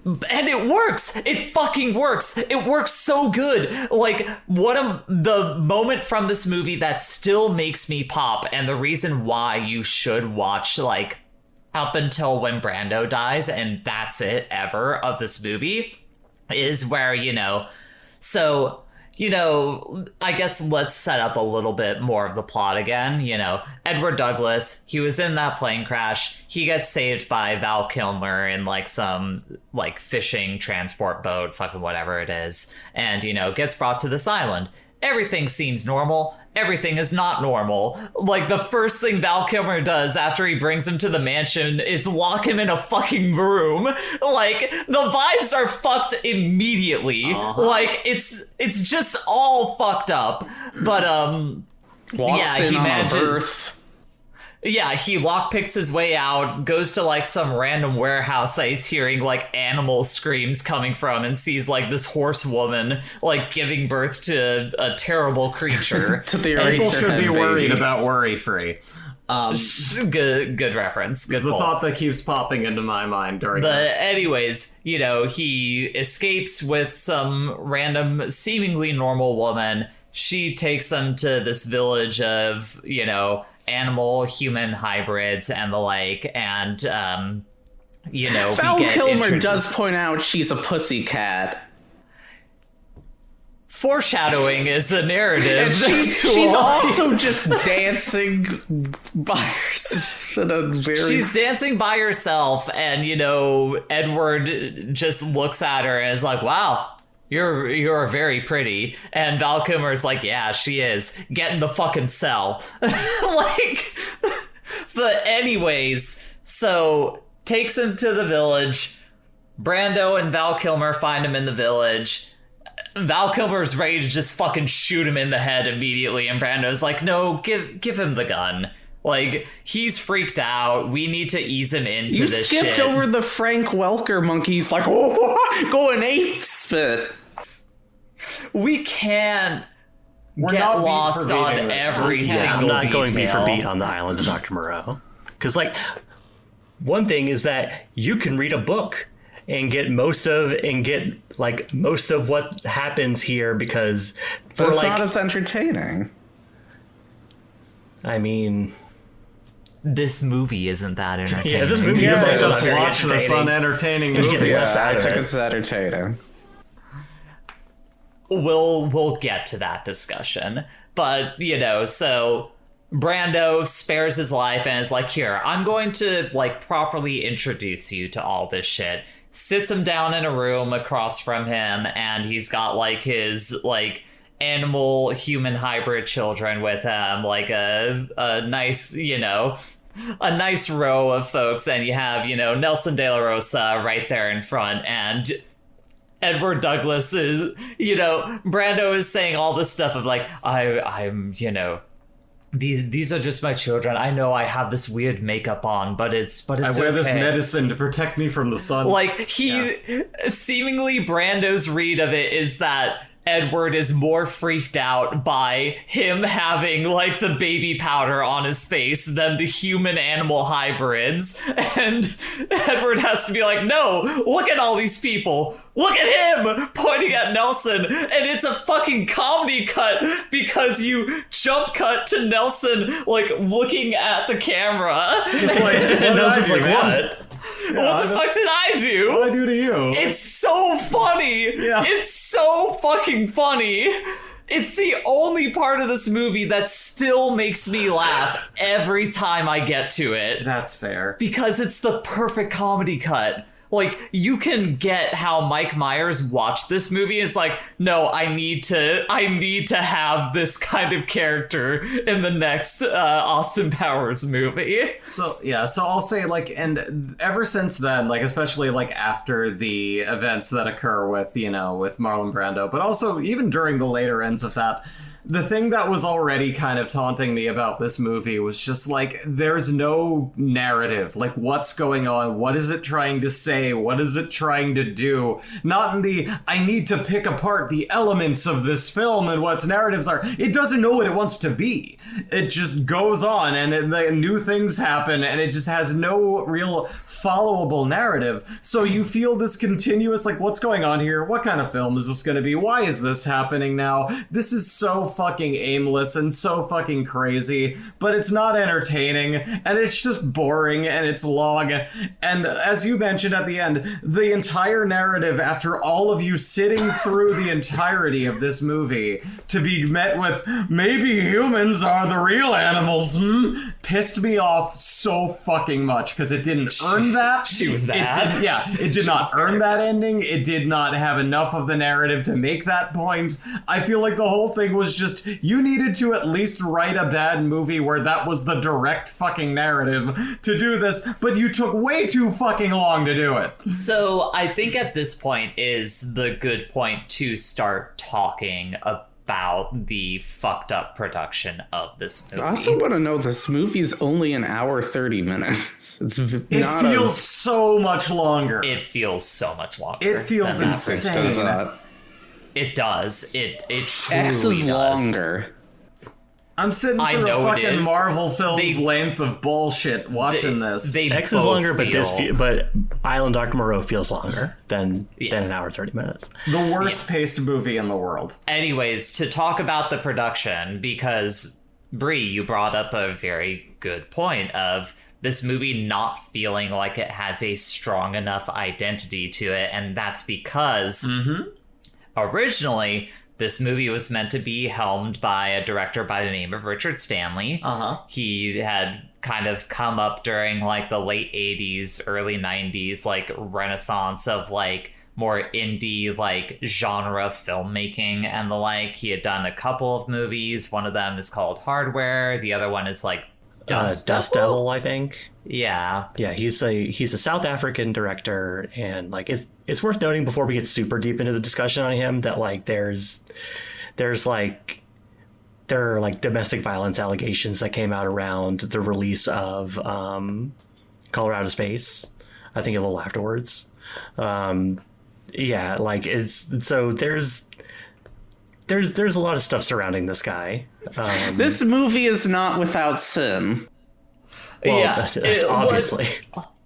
And it works. It fucking works. It works so good. Like, the moment from this movie that still makes me pop, and the reason why you should watch, like, up until when Brando dies, and that's it ever of this movie, is where, so... I guess let's set up a little bit more of the plot again. Edward Douglas, he was in that plane crash. He gets saved by Val Kilmer in like some like fishing transport boat, fucking whatever it is. And, gets brought to this island. Everything seems normal. Everything is not normal. Like, the first thing Val Kilmer does after he brings him to the mansion is lock him in a fucking room. Like, the vibes are fucked immediately. Like, it's just all fucked up. But, Walks in on a berth. yeah, he lockpicks his way out, goes to like some random warehouse that he's hearing like animal screams coming from, and sees like this horse woman like giving birth to a terrible creature. To the People eraser should be head worried baby. about worry-free. Good reference. Good The pull. thought that keeps popping into my mind during But this. anyways, he escapes with some random, seemingly normal woman. She takes him to this village of, animal human hybrids and the like, and Val we get Kilmer introduced- does point out she's a pussycat. foreshadowing is a narrative. And she's also just dancing by herself in a very... She's dancing by herself, and, you know, Edward just looks at her and is like, wow, you're very pretty. And Val Kilmer's like, yeah, she is. Get in the fucking cell. Like, but anyways, so takes him to the village. Brando and Val Kilmer find him in the village. Val Kilmer's ready to just fucking shoot him in the head immediately, and Brando's like, no, give him the gun. Like, he's freaked out. We need to ease him into this shit. You skipped over the Frank Welker monkeys, like, oh, going ape spit. We can't We're get not beat lost for on beating this. every single I'm not detail. going beat for beat on the island of Dr. Moreau. Because, like, one thing is that you can read a book and get most of what happens here, because But it's not as entertaining. I mean, This movie isn't that entertaining. yeah, this movie Yeah, is also just not very watch this entertaining. unentertaining You get movie. less Yeah, out I of think it. it's entertaining. We'll get to that discussion. But, you know, so Brando spares his life and is like, here, I'm going to, like, properly introduce you to all this shit. Sits him down in a room across from him, and he's got, like, his, like, animal human hybrid children with him, like a nice, you know, a nice row of folks, and you have, you know, Nelson De La Rosa right there in front, and Edward Douglas is, you know, Brando is saying all this stuff of like, I'm, you know, these are just my children. I know I have this weird makeup on, but it's I wear this okay." medicine to protect me from the sun. Like, seemingly Brando's read of it is that Edward is more freaked out by him having, like, the baby powder on his face than the human-animal hybrids. And Edward has to be like, no, look at all these people. Look at him! Pointing at Nelson. And it's a fucking comedy cut because you jump cut to Nelson, like, looking at the camera. He's like, And Nelson's like, what? What the fuck did I do? What did I do to you? It's so funny. Yeah. It's so fucking funny. It's the only part of this movie that still makes me laugh every time I get to it. That's fair. Because it's the perfect comedy cut. Like, you can get how Mike Myers watched this movie. It's like, no, I need to have this kind of character in the next Austin Powers movie. So I'll say, like, and ever since then, like, especially like after the events that occur with, you know, with Marlon Brando, but also even during the later ends of that, the thing that was already kind of taunting me about this movie was just like, there's no narrative. Like, what's going on? What is it trying to say? What is it trying to do? Not in the, I need to pick apart the elements of this film and what its narratives are. It doesn't know what it wants to be. It just goes on, and new things happen, and it just has no real followable narrative. So you feel this continuous, like, what's going on here? What kind of film is this going to be? Why is this happening now? This is so fucking aimless and so fucking crazy, but it's not entertaining, and it's just boring, and it's long. And as you mentioned at the end, the entire narrative, after all of you sitting through the entirety of this movie, to be met with, maybe humans are the real animals, pissed me off so fucking much, because it didn't earn that. She was bad. It did not earn that ending. It did not have enough of the narrative to make that point. I feel like the whole thing was just, you needed to at least write a bad movie where that was the direct fucking narrative to do this, but you took way too fucking long to do it. So I think at this point is the good point to start talking about the fucked up production of this movie. I also want to know, this movie's only an hour 30 minutes. It feels so much longer. It feels so much longer. It feels than that. insane. Does that? It does. It truly X is does. longer. I'm sitting I through know a it fucking is. Marvel film's They- length of bullshit watching this. They X is both longer, but feel- but Island Dr. Moreau feels longer than an hour 30 minutes. The worst paced movie in the world. Anyways, to talk about the production, because Bree, you brought up a very good point of this movie not feeling like it has a strong enough identity to it, and that's because originally this movie was meant to be helmed by a director by the name of Richard Stanley. He had kind of come up during like the late 80s, early 90s, like renaissance of like more indie like genre filmmaking and the like. He had done a couple of movies. One of them is called Hardware. The other one is like Dust Devil, I think. Yeah. Yeah, he's a South African director, and like it's worth noting before we get super deep into the discussion on him that like there are like domestic violence allegations that came out around the release of Colorado Space, I think a little afterwards. Yeah, like there's a lot of stuff surrounding this guy. This movie is not without sin. Well, yeah, obviously.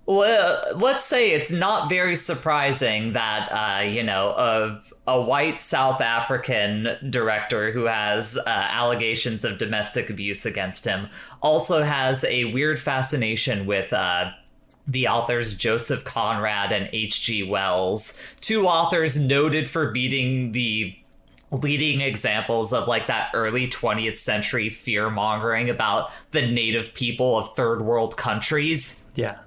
Well, let's say it's not very surprising that, a white South African director who has allegations of domestic abuse against him also has a weird fascination with the authors Joseph Conrad and H.G. Wells, two authors noted for being the leading examples of like that early 20th century fear-mongering about the native people of third world countries. Yeah,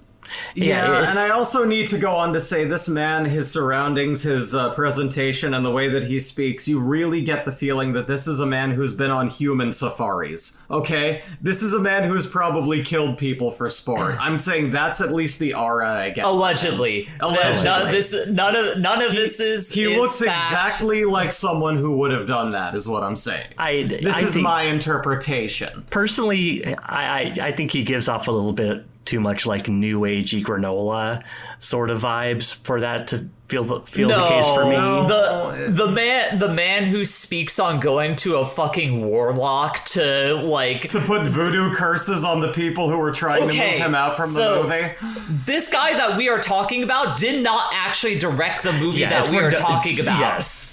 and I also need to go on to say this man, his surroundings, his presentation, and the way that he speaks, you really get the feeling that this is a man who's been on human safaris, okay? This is a man who's probably killed people for sport. I'm saying that's at least the aura I get. Allegedly. None of this is He looks fact. exactly like someone who would have done that, is what I'm saying. This is my interpretation. Personally, I think he gives off a little bit too much like new agey granola sort of vibes for that to feel the case for me. The man who speaks on going to a fucking warlock to put voodoo curses on the people who were trying to move him out from the movie. This guy that we are talking about did not actually direct the movie that we are talking about. Yes.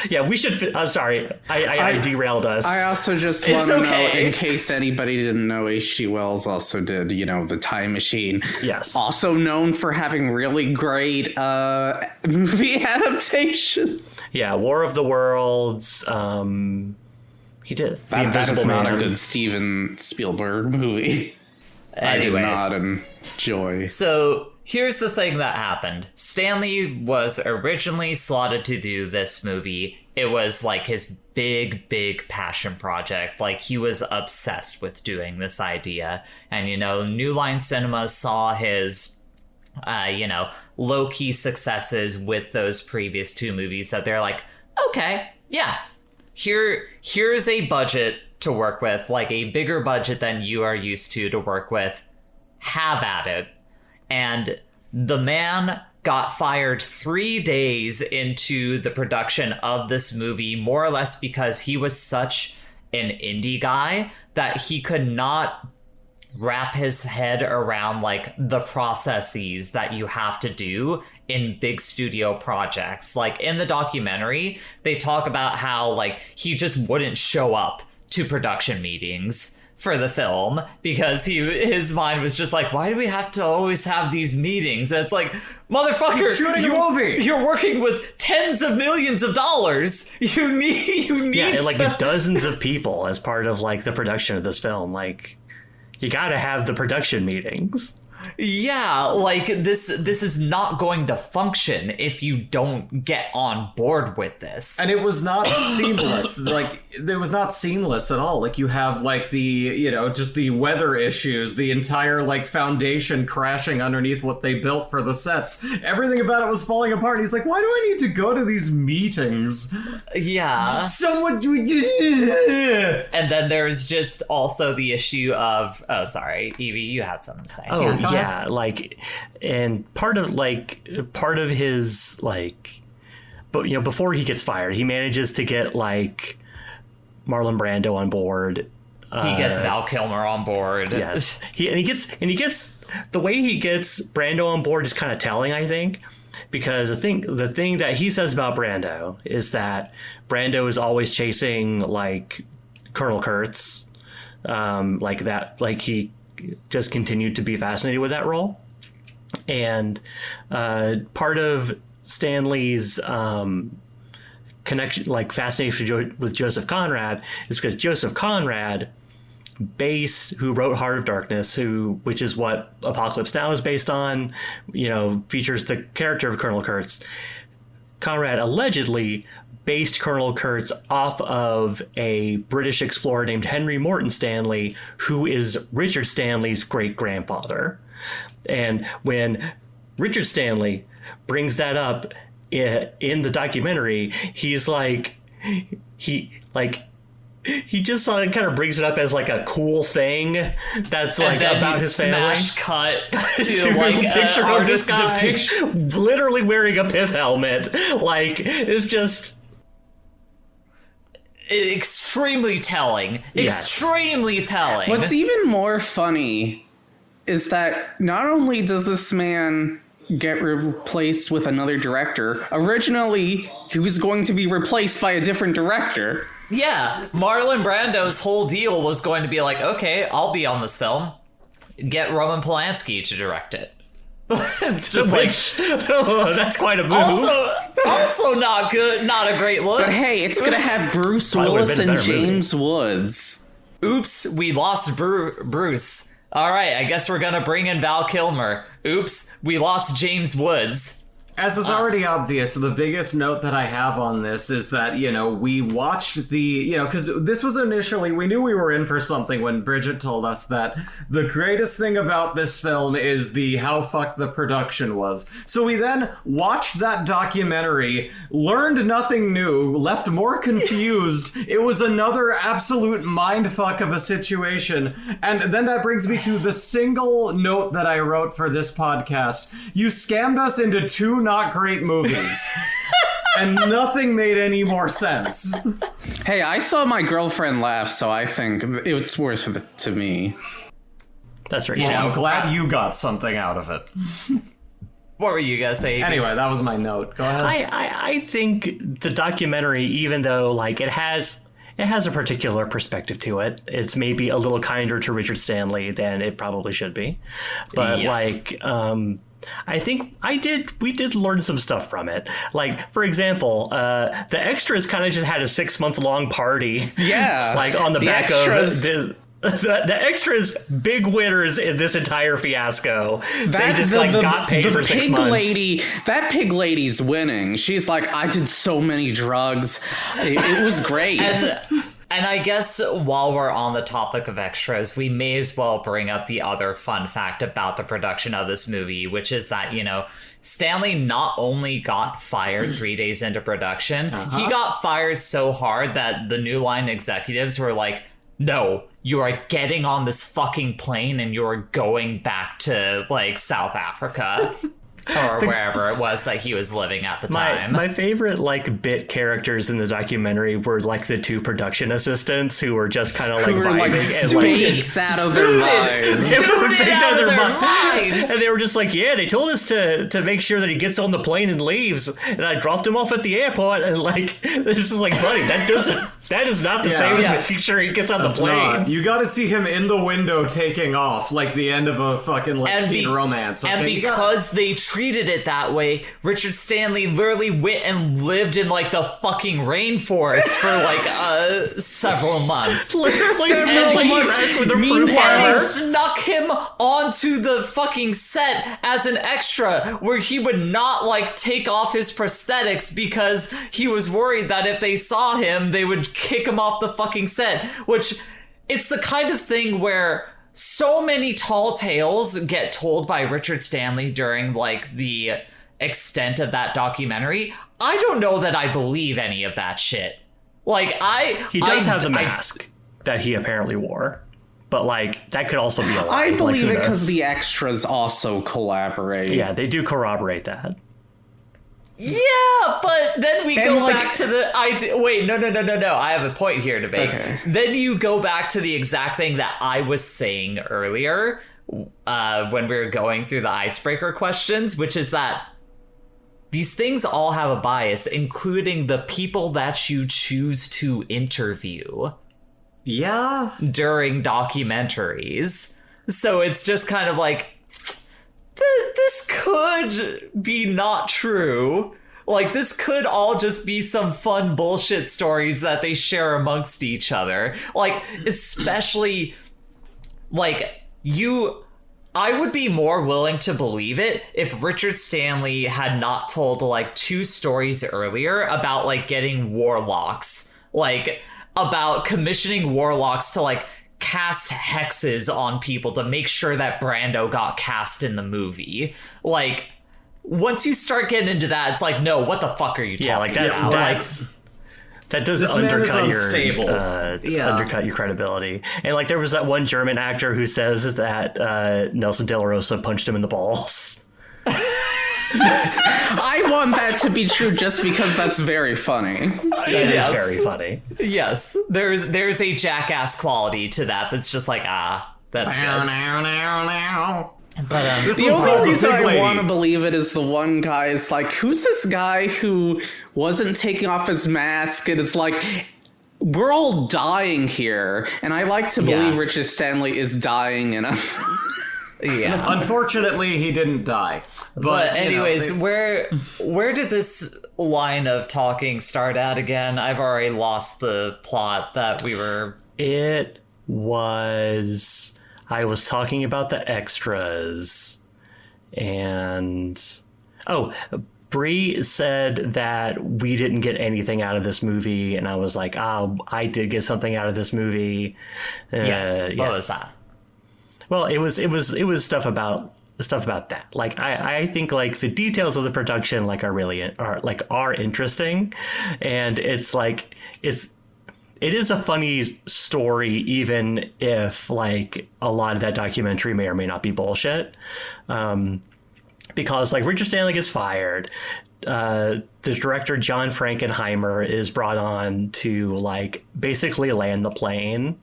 Yeah, we should. I'm sorry, I derailed us. I also just want to know, in case anybody didn't know, H.G. Wells also did, The Time Machine. Yes. Also known for having really great movie adaptations. Yeah, War of the Worlds. He did The Invisible Man. That is not a good Steven Spielberg movie. Anyways, I did not enjoy. So here's the thing that happened. Stanley was originally slotted to do this movie. It was like his big passion project. Like, he was obsessed with doing this idea. And, New Line Cinema saw his, low-key successes with those previous two movies that they're like, okay, yeah, here's a budget to work with, like a bigger budget than you are used to work with. Have at it. And the man got fired 3 days into the production of this movie, more or less because he was such an indie guy that he could not wrap his head around like the processes that you have to do in big studio projects. Like in the documentary, they talk about how like he just wouldn't show up to production meetings for the film because his mind was just like, why do we have to always have these meetings? And it's like, motherfucker, shooting a movie. You're working with tens of millions of dollars. You need like dozens of people as part of like the production of this film. Like, you gotta have the production meetings. Yeah, like this is not going to function if you don't get on board with this. And it was not seamless. Like, it was not seamless at all. Like, you have like the, just the weather issues, the entire like foundation crashing underneath what they built for the sets. Everything about it was falling apart. He's like, why do I need to go to these meetings? Yeah. Someone do. And then there's just also the issue of, oh, sorry, Evie, you had something to say. Oh, yeah, like, and part of his like, but before he gets fired, he manages to get like Marlon Brando on board. He gets Val Kilmer on board. Yes, he gets the way he gets Brando on board is kind of telling, I think, because the thing that he says about Brando is that Brando is always chasing like Colonel Kurtz, like that, like he just continued to be fascinated with that role. And part of Stanley's kind connection, like fascination with Joseph Conrad, is because Joseph Conrad, who wrote Heart of Darkness, which is what Apocalypse Now is based on, features the character of Colonel Kurtz. Conrad allegedly based Colonel Kurtz off of a British explorer named Henry Morton Stanley, who is Richard Stanley's great-grandfather. And when Richard Stanley brings that up in the documentary, he's like, he just kind of brings it up as like a cool thing that's like about his family. Smash cut to like a picture of this guy depiction, literally wearing a pith helmet. Like, it's just extremely telling. Yes. Extremely telling. What's even more funny is that not only does this man get replaced with another director, originally he was going to be replaced by a different director. Yeah, Marlon Brando's whole deal was going to be like, okay, I'll be on this film. Get Roman Polanski to direct it. It's just that's quite a move. Also not good, not a great look. But hey, it's gonna have Bruce Willis and James Woods. Oops, we lost Bruce. All right, I guess we're gonna bring in Val Kilmer. Oops, we lost James Woods. As is already obvious, the biggest note that I have on this is that, we watched the, because this was initially, we knew we were in for something when Bridget told us that the greatest thing about this film is how fucked the production was. So we then watched that documentary, learned nothing new, left more confused. It was another absolute mindfuck of a situation. And then that brings me to the single note that I wrote for this podcast. You scammed us into 2 not great movies. And nothing made any more sense. Hey, I saw my girlfriend laugh, so I think it's worth it to me. That's right. Well, I'm glad you got something out of it. What were you gonna say? Anyway, that was my note. Go ahead. I think the documentary, even though like it has a particular perspective to it, it's maybe a little kinder to Richard Stanley than it probably should be. But yes. I think we did learn some stuff from it. Like, for example, the extras kind of just had a 6-month-long party. Yeah. Like on the back extras. of the extras, big winners in this entire fiasco. They just got paid for 6 months. That pig lady's winning. She's like, I did so many drugs. It was great. And I guess while we're on the topic of extras, we may as well bring up the other fun fact about the production of this movie, which is that, Stanley not only got fired 3 days into production, he got fired so hard that the New Line executives were like, no, you are getting on this fucking plane and you're going back to, South Africa. Or wherever it was that he was living at the time. My favorite bit characters in the documentary were the 2 production assistants who were just kind of vibing spades out of their minds. Out of their minds. And they were just like, yeah, they told us to make sure that he gets on the plane and leaves, and I dropped him off at the airport, and this is buddy, that is not the same as making sure he gets on the plane. Not. You got to see him in the window taking off, like the end of a fucking teen romance. Okay? And because they treated it that way, Richard Stanley literally went and lived in the fucking rainforest for several months. And they snuck him onto the fucking set as an extra, where he would not take off his prosthetics because he was worried that if they saw him, they would kick him off the fucking set. Which, it's the kind of thing where so many tall tales get told by Richard Stanley during the extent of that documentary. I don't know that I believe any of that shit. He does have the mask that he apparently wore, but that could also be a lie. I believe it because the extras also collaborate. Yeah, they do corroborate that. Yeah, but then we go back to the wait, no. I have a point here to make. Okay. Then you go back to the exact thing that I was saying earlier when we were going through the icebreaker questions, which is that these things all have a bias, including the people that you choose to interview. Yeah. During documentaries. So it's just kind of this could be not true. Like, this could all just be some fun bullshit stories that they share amongst each other. Like, especially, like, I would be more willing to believe it if Richard Stanley had not told, like, 2 stories earlier about, like, getting warlocks. Like, about commissioning warlocks to, like, cast hexes on people to make sure that Brando got cast in the movie. Like, once you start getting into that, it's like, no, what the fuck are you talking about? That does This man is undercut unstable. undercut your credibility. And like, there was that one German actor who says that Nelson De La Rosa punched him in the balls. I want that to be true just because that's very funny. That is very funny. Yes, there's a jackass quality to that that's just like, that's good. But The only reason I want to believe it is the one guy is like, who's this guy who wasn't taking off his mask and is like, we're all dying here. And I like to believe Richard Stanley is dying in a... Yeah. Unfortunately, he didn't die. But anyways, where did this line of talking start at again? I've already lost the plot that we were... It was... I was talking about the extras, and Bree said that we didn't get anything out of this movie, and I was like, I did get something out of this movie. Yes. What was that? Well, it was stuff about that. Like, I think like the details of the production like are interesting, and it's like it is a funny story, even if like a lot of that documentary may or may not be bullshit. Because like Richard Stanley gets fired. The director John Frankenheimer is brought on to like basically land the plane.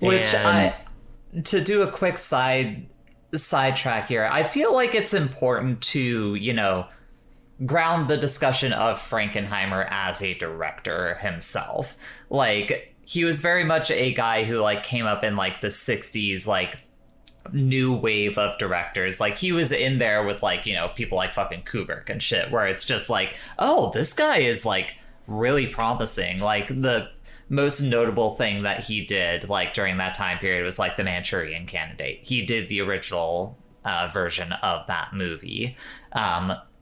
To do a quick sidetrack here, I feel like it's important to, ground the discussion of Frankenheimer as a director himself. Like, he was very much a guy who like came up in like the 60s, like new wave of directors. Like, he was in there with like, people like fucking Kubrick and shit, where it's just like, oh, this guy is like really promising. Like, the most notable thing that he did like during that time period was like The Manchurian Candidate. He did the original version of that movie.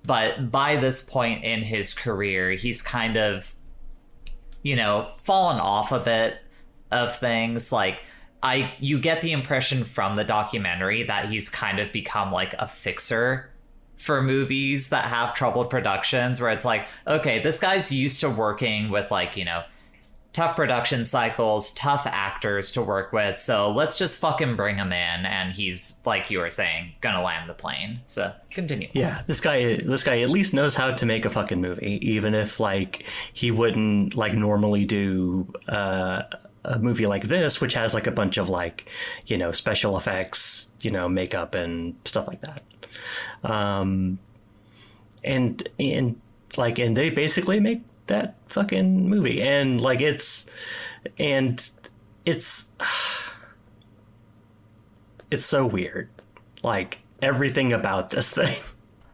But by this point in his career, he's kind of, fallen off a bit of things. Like, you get the impression from the documentary that he's kind of become like a fixer for movies that have troubled productions, where it's like, okay, this guy's used to working with like, tough production cycles, tough actors to work with, so let's just fucking bring him in, and he's, like you were saying, gonna land the plane. So continue. Yeah, this guy at least knows how to make a fucking movie, even if like he wouldn't like normally do a movie like this, which has like a bunch of like, special effects, makeup and stuff like that. And they basically make that fucking movie, and like it's so weird, like everything about this thing.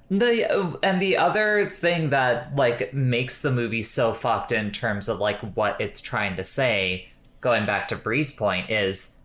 The other thing that like makes the movie so fucked in terms of like what it's trying to say, going back to Bree's point, is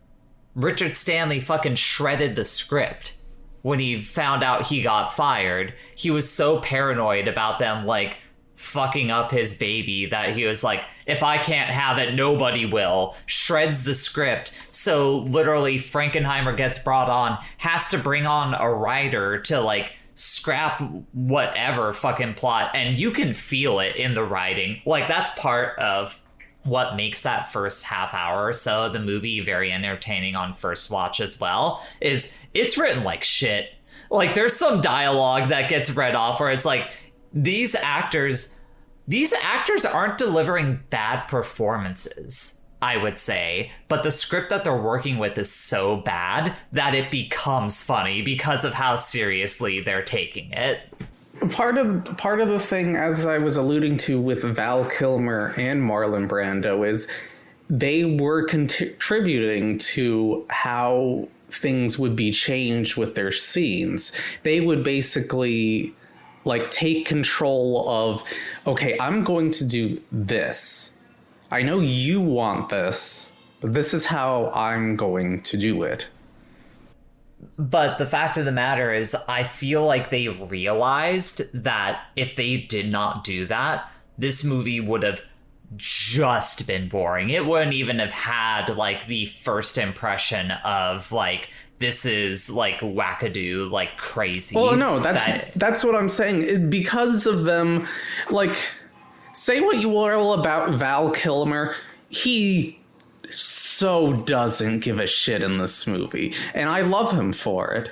Richard Stanley fucking shredded the script when he found out he got fired. He was so paranoid about them like fucking up his baby that he was like, if I can't have it, nobody will. Shreds the script. So literally Frankenheimer gets brought on, has to bring on a writer to like scrap whatever fucking plot, and you can feel it in the writing. Like, that's part of what makes that first half hour or so of the movie very entertaining on first watch as well, is it's written like shit. Like, there's some dialogue that gets read off where it's like, these actors aren't delivering bad performances, I would say, but the script that they're working with is so bad that it becomes funny because of how seriously they're taking it. Part of the thing, as I was alluding to with Val Kilmer and Marlon Brando, is they were contributing to how things would be changed with their scenes. They would basically like take control of, okay, I'm going to do this. I know you want this, but this is how I'm going to do it. But the fact of the matter is, I feel like they realized that if they did not do that, this movie would have just been boring. It wouldn't even have had like the first impression of like, this is like wackadoo, like crazy. Well, no, that's what I'm saying. Because of them, like, say what you will about Val Kilmer, he so doesn't give a shit in this movie, and I love him for it.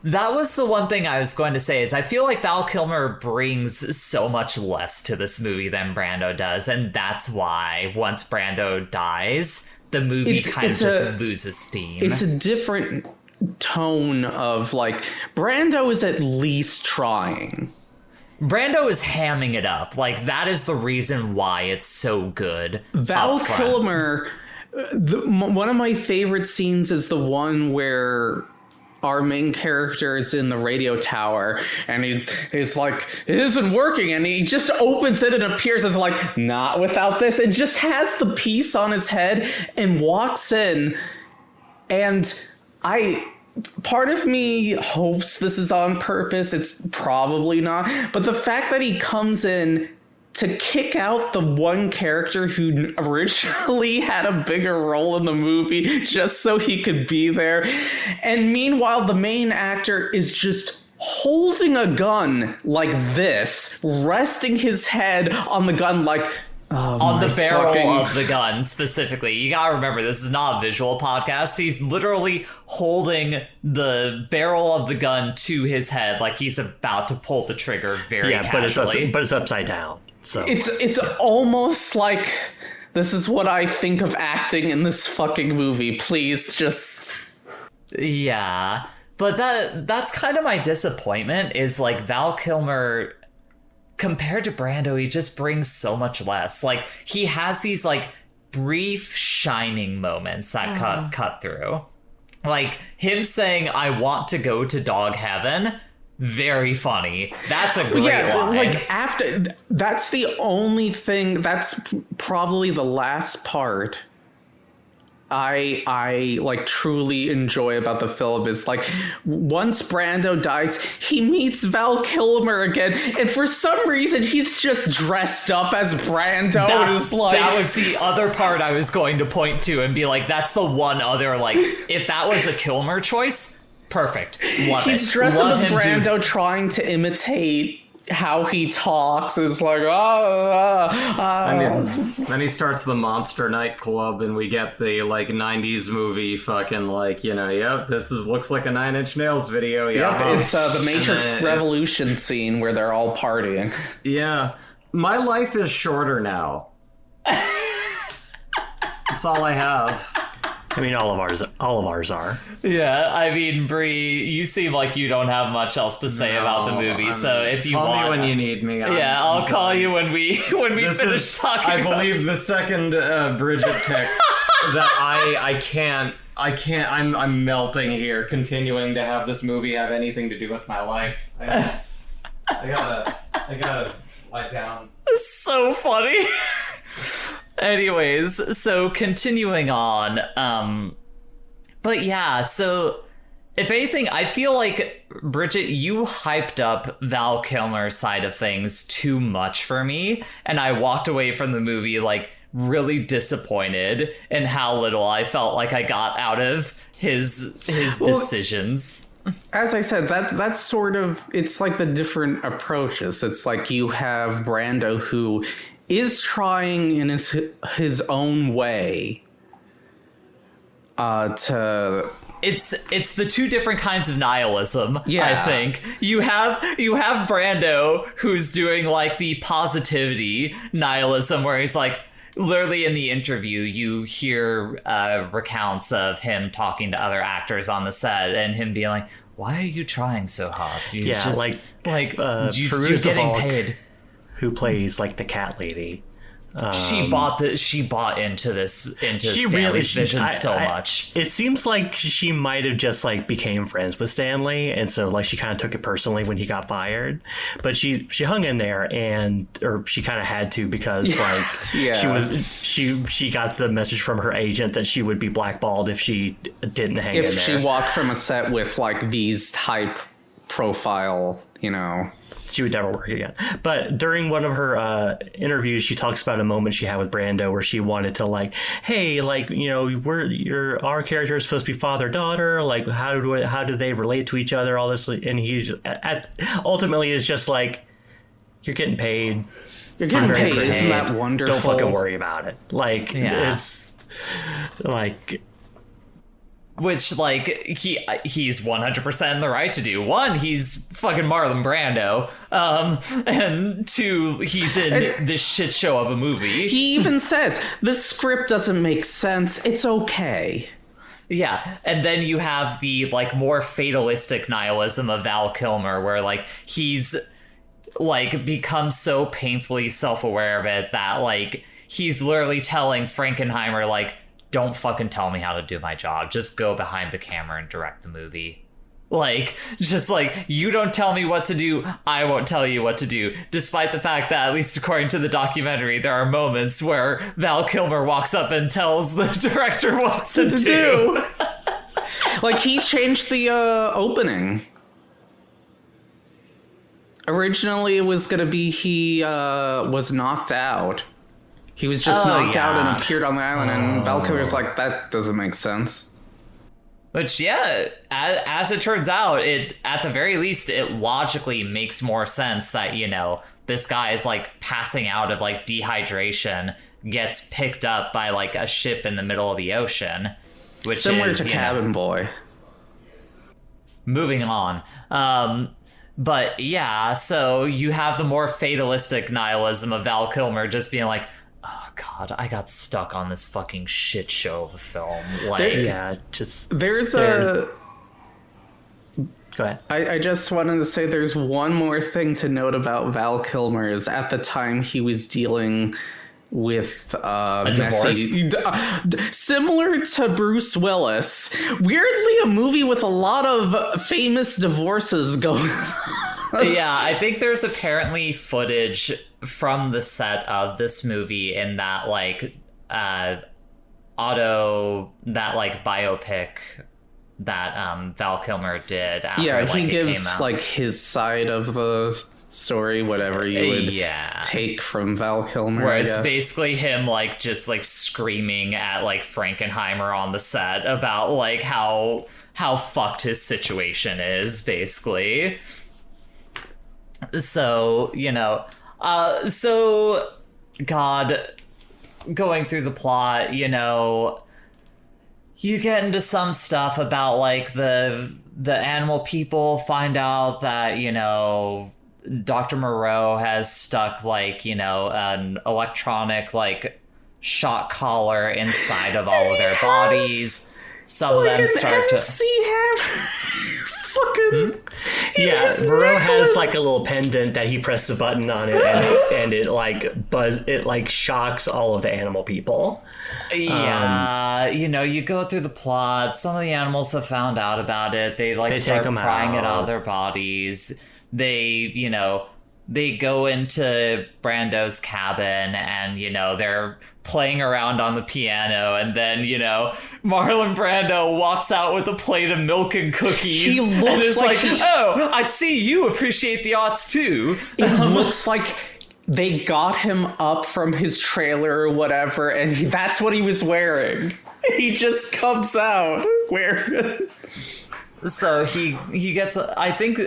That was the one thing I was going to say, is I feel like Val Kilmer brings so much less to this movie than Brando does, and that's why once Brando dies, the movie kind of just loses steam. It's a different tone of, like, Brando is at least trying. Brando is hamming it up. Like, that is the reason why it's so good. Val Kilmer, one of my favorite scenes is the one where our main character is in the radio tower and he's like, it isn't working, and he just opens it and appears as like, not without this, and just has the piece on his head and walks in. And part of me hopes this is on purpose. It's probably not, but the fact that he comes in to kick out the one character who originally had a bigger role in the movie just so he could be there. And meanwhile, the main actor is just holding a gun like this, resting his head on the gun like, on the barrel of the gun specifically. You gotta remember, this is not a visual podcast. He's literally holding the barrel of the gun to his head like he's about to pull the trigger very casually. But it's upside down. So it's almost like, this is what I think of acting in this fucking movie. Please just... Yeah. But that's kind of my disappointment, is like Val Kilmer, compared to Brando, he just brings so much less. Like, he has these like brief shining moments that cut through. Like him saying, I want to go to dog heaven. Very funny. That's a great line. Like, after, that's the only thing, that's probably the last part I like truly enjoy about the film, is like, once Brando dies, he meets Val Kilmer again, and for some reason he's just dressed up as Brando. That was the other part I was going to point to and be like, that's the one other, like, if that was a Kilmer choice, perfect. He's dressed up as Brando, trying to imitate how he talks. Is like, then he starts the Monster nightclub, and we get the like 90s movie fucking like, you know, yep, this looks like a Nine Inch Nails video. Yep, it's the Matrix Revolution scene where they're all partying. Yeah, my life is shorter now. That's all I have. I mean, all of ours are. Yeah, I mean, Bree, you seem like you don't have much else to say about the movie. So if you call want, me when you need me. I'll call you when we finish talking. I believe the second Bridget pick that I can't. I'm melting here. Continuing to have this movie have anything to do with my life. I gotta lie down. So funny. Anyways, so continuing on, but yeah, so if anything, I feel like, Bridget, you hyped up Val Kilmer's side of things too much for me, and I walked away from the movie like really disappointed in how little I felt like I got out of his decisions. As I said, that's sort of, it's like the different approaches. It's like you have Brando, who is trying in his own way to... It's the two different kinds of nihilism. Yeah. I think you have Brando, who's doing like the positivity nihilism, where he's like, literally in the interview you hear recounts of him talking to other actors on the set and him being like, why are you trying so hard? You're You're getting paid. Who plays like the cat lady. She bought into Stanley's vision so much. It seems like she might have just like became friends with Stanley, and so like she kind of took it personally when he got fired. But she hung in there, or she kind of had to, because she got the message from her agent that she would be blackballed if she didn't hang in there. If she walked from a set with like these type profile, she would never work again. But during one of her interviews, she talks about a moment she had with Brando where she wanted to like, hey, like, our character is supposed to be father-daughter. Like, how do they relate to each other? All this, and he ultimately is just like, you're getting paid. You're getting paid. Isn't that wonderful? Don't fucking worry about it. Like, it's like. Which, like, he's 100% in the right to do. One, he's fucking Marlon Brando. And two, he's in this shit show of a movie. He even says, the script doesn't make sense. It's okay. Yeah, and then you have the, like, more fatalistic nihilism of Val Kilmer, where, like, he's, like, become so painfully self-aware of it that, like, he's literally telling Frankenheimer, like, don't fucking tell me how to do my job. Just go behind the camera and direct the movie. Like, just like, you don't tell me what to do, I won't tell you what to do. Despite the fact that, at least according to the documentary, there are moments where Val Kilmer walks up and tells the director what to do. Like, he changed the opening. Originally, it was going to be he was knocked out. He was just knocked out and appeared on the island, and Val Kilmer's like, that doesn't make sense. Which, yeah, as it turns out, at the very least, it logically makes more sense that, this guy is, like, passing out of, like, dehydration, gets picked up by, like, a ship in the middle of the ocean. Which Similar is, to Cabin Boy. Moving on. But, yeah, so you have the more fatalistic nihilism of Val Kilmer just being like, oh god, I got stuck on this fucking shit show of a film. Like, there's Go ahead. I just wanted to say there's one more thing to note about Val Kilmer is at the time he was dealing with a divorce. Similar to Bruce Willis. Weirdly, a movie with a lot of famous divorces going on. Yeah, I think there's apparently footage from the set of this movie in that, like, biopic that Val Kilmer did after, he gives, came out. like, his side of the story, whatever you would take from Val Kilmer, where it's basically him, like, just, like, screaming at, like, Frankenheimer on the set about, like, how fucked his situation is, basically. So, God, going through the plot, you get into some stuff about, like, the animal people find out that, Dr. Moreau has stuck, like, an electronic, like, shock collar inside of all of their bodies. Some of them start to... Moreau has like a little pendant that he pressed a button on it, and it like shocks all of the animal people. Yeah, you go through the plot. Some of the animals have found out about it. They start prying it out of their bodies. They go into Brando's cabin, and they're playing around on the piano, and then Marlon Brando walks out with a plate of milk and cookies. He looks and is like oh, I see you appreciate the arts too. It looks like they got him up from his trailer or whatever, and that's what he was wearing. He just comes out wearing. So he gets. I think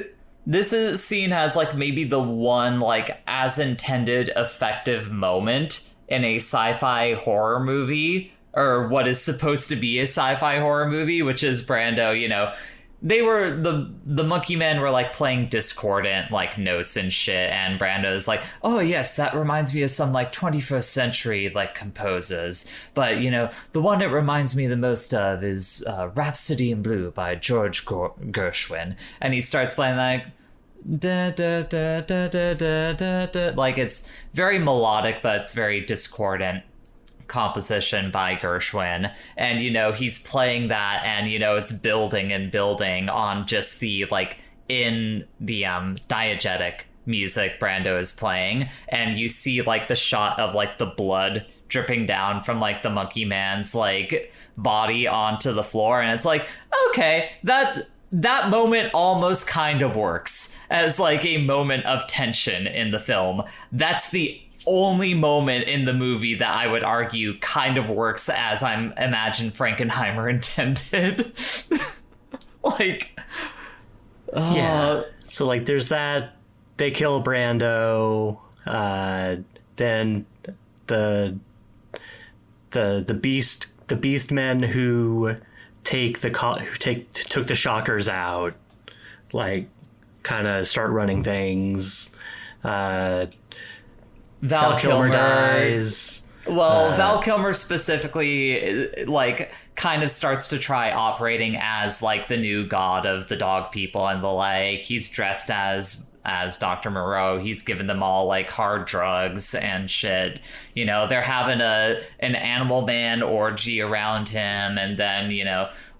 this scene has like maybe the one like as intended effective moment in a sci-fi horror movie, or what is supposed to be a sci-fi horror movie, which is Brando, they were the monkey men were like playing discordant like notes and shit, and Brando's like, oh yes, that reminds me of some like 21st century like composers, but the one it reminds me the most of is Rhapsody in Blue by George Gershwin. And he starts playing like, da, da, da, da, da, da, da, da. Like, it's very melodic, but it's very discordant composition by Gershwin. And, he's playing that, and, it's building and building on just the, like, in the diegetic music Brando is playing. And you see, like, the shot of, like, the blood dripping down from, like, the monkey man's, like, body onto the floor. And it's like, okay, that moment almost kind of works as, like, a moment of tension in the film. That's the only moment in the movie that I would argue kind of works as I'm imagine Frankenheimer intended. Like, yeah. So, like, there's that. They kill Brando. Then the beast men who took the shockers out, like, kind of start running things. Val Kilmer dies. Well, Val Kilmer specifically, like, kind of starts to try operating as, like, the new god of the dog people and the like. He's dressed as Dr. Moreau. He's given them all, like, hard drugs and shit. They're having an animal man orgy around him, and then,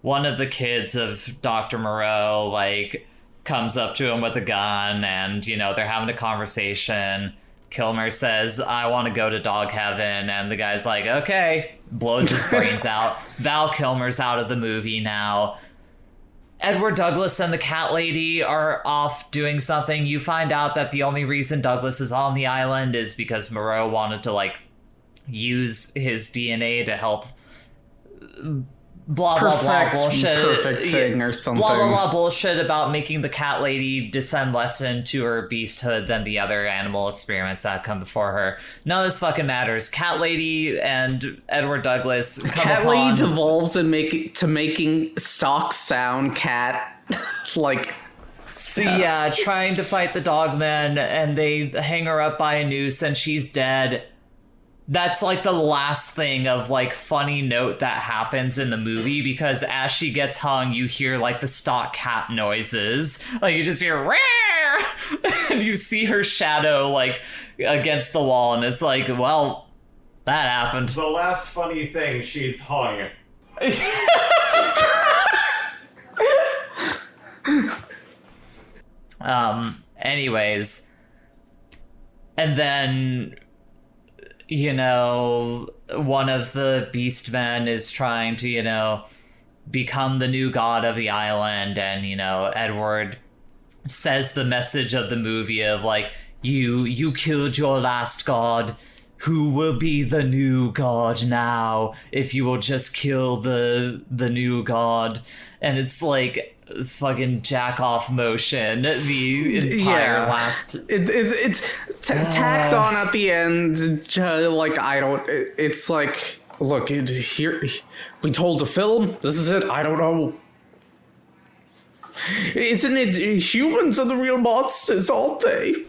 one of the kids of Dr. Moreau, like, comes up to him with a gun, and, they're having a conversation. Kilmer says, I want to go to dog heaven, and the guy's like, okay, blows his brains out. Val Kilmer's out of the movie now. Edward Douglas and the cat lady are off doing something. You find out that the only reason Douglas is on the island is because Moreau wanted to, like, use his DNA to help blah blah bullshit, perfect thing or something. Blah blah blah bullshit about making the cat lady descend less into her beasthood than the other animal experiments that come before her. None of this fucking matters. Cat lady and Edward Douglas come cat upon... lady devolves in making stock sound cat like. So yeah, trying to fight the dogmen, and they hang her up by a noose, and she's dead. That's, like, the last thing of, like, funny note that happens in the movie, because as she gets hung, you hear, like, the stock cat noises. Like, you just hear, rare, and you see her shadow, like, against the wall, and it's like, well, that happened. The last funny thing, she's hung. Anyways. And then... one of the beastmen is trying to, become the new god of the island. And, Edward says the message of the movie of, like, you killed your last god. Who will be the new god now if you will just kill the new god? And it's like fucking jack off motion the entire last it's tacked on at the end, like, I don't, it's like, look, here we told the film, this is it, I don't know, isn't it, humans are the real monsters, aren't they?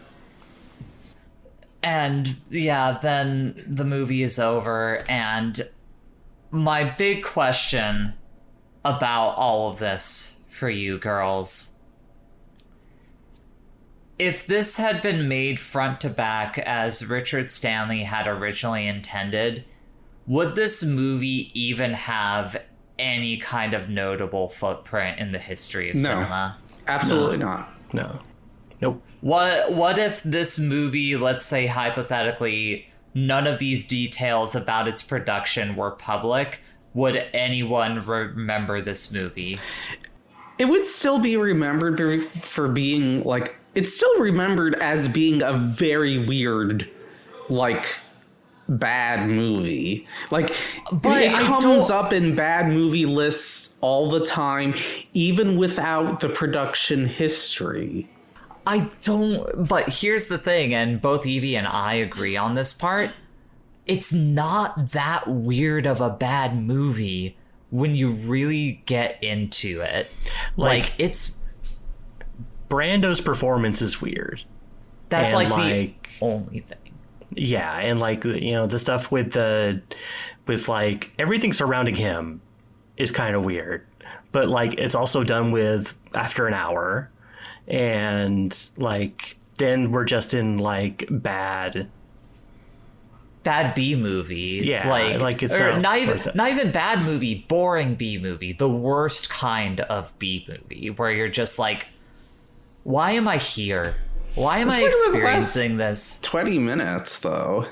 And yeah, then the movie is over, and my big question about all of this for you girls: if this had been made front to back as Richard Stanley had originally intended, would this movie even have any kind of notable footprint in the history of cinema? Absolutely not. No. Nope. What if this movie, let's say hypothetically, none of these details about its production were public? Would anyone remember this movie? It would still be remembered for being, like, it's still remembered as being a very weird, like, bad movie. Like, but it comes up in bad movie lists all the time, even without the production history. But here's the thing, and both Evie and I agree on this part. It's not that weird of a bad movie when you really get into it. Like it's... Brando's performance is weird. That's like the only thing. Yeah, and like, the stuff with like everything surrounding him is kind of weird. But like it's also done with after an hour. and like then we're just in like bad B movie. Yeah, like it's or not worth it. not even bad movie, boring B movie, the worst kind of B movie, where you're just like, why am I here? Why am I experiencing this? 20 minutes, though.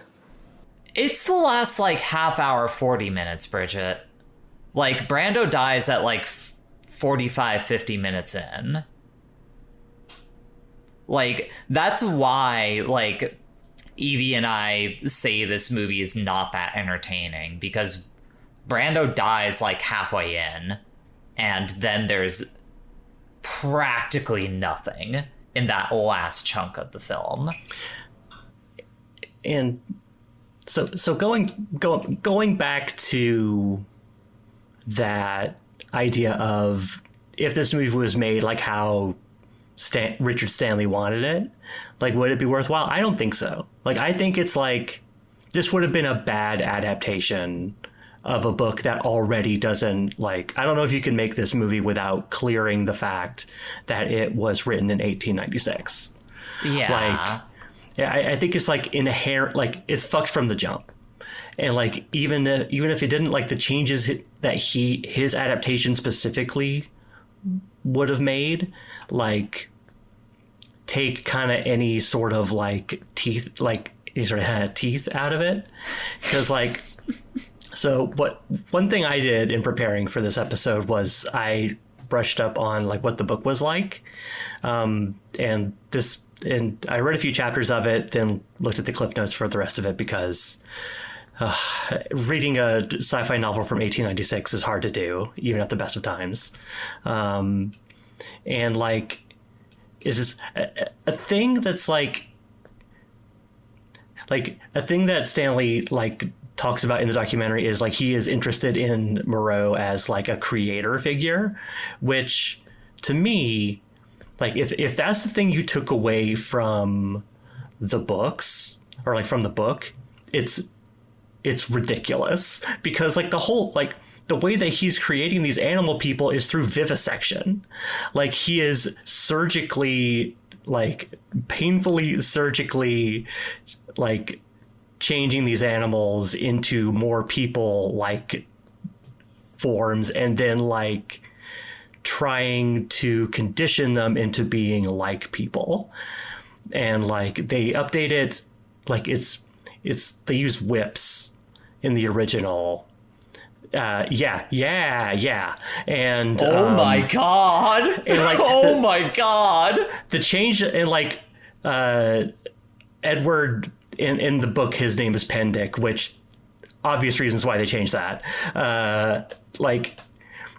It's the last like half hour, 40 minutes, Bridget. Like, Brando dies at like 45, 50 minutes in. Like, that's why, like, Evie and I say this movie is not that entertaining, because Brando dies like halfway in, and then there's practically nothing in that last chunk of the film. And so going back to that idea of if this movie was made like how Richard Stanley wanted it, like, would it be worthwhile? I don't think so. Like, I think it's like this would have been a bad adaptation of a book that already doesn't, like, I don't know if you can make this movie without clearing the fact that it was written in 1896. Yeah. Like, yeah, I think it's like inherent, like it's fucked from the jump. And like, even if it didn't, like the changes that his adaptation specifically would have made, like, take kind of any sort of like teeth, like any sort of teeth out of it. Because like, so one thing I did in preparing for this episode was I brushed up on like what the book was like. And I read a few chapters of it, then looked at the cliff notes for the rest of it, because reading a sci-fi novel from 1896 is hard to do, even at the best of times. And like, is this a thing that's like a thing that Stanley like talks about in the documentary is like he is interested in Moreau as like a creator figure, which to me, like if that's the thing you took away from the books, or like from the book, it's ridiculous, because like the whole, like the way that he's creating these animal people is through vivisection. Like he is surgically, like painfully surgically, like changing these animals into more people like forms, and then like trying to condition them into being like people. And like they update it, like it's they use whips in the original. Yeah. And oh my god. And like oh my god. The change in like Edward in the book, his name is Pendick, which obvious reasons why they changed that. Like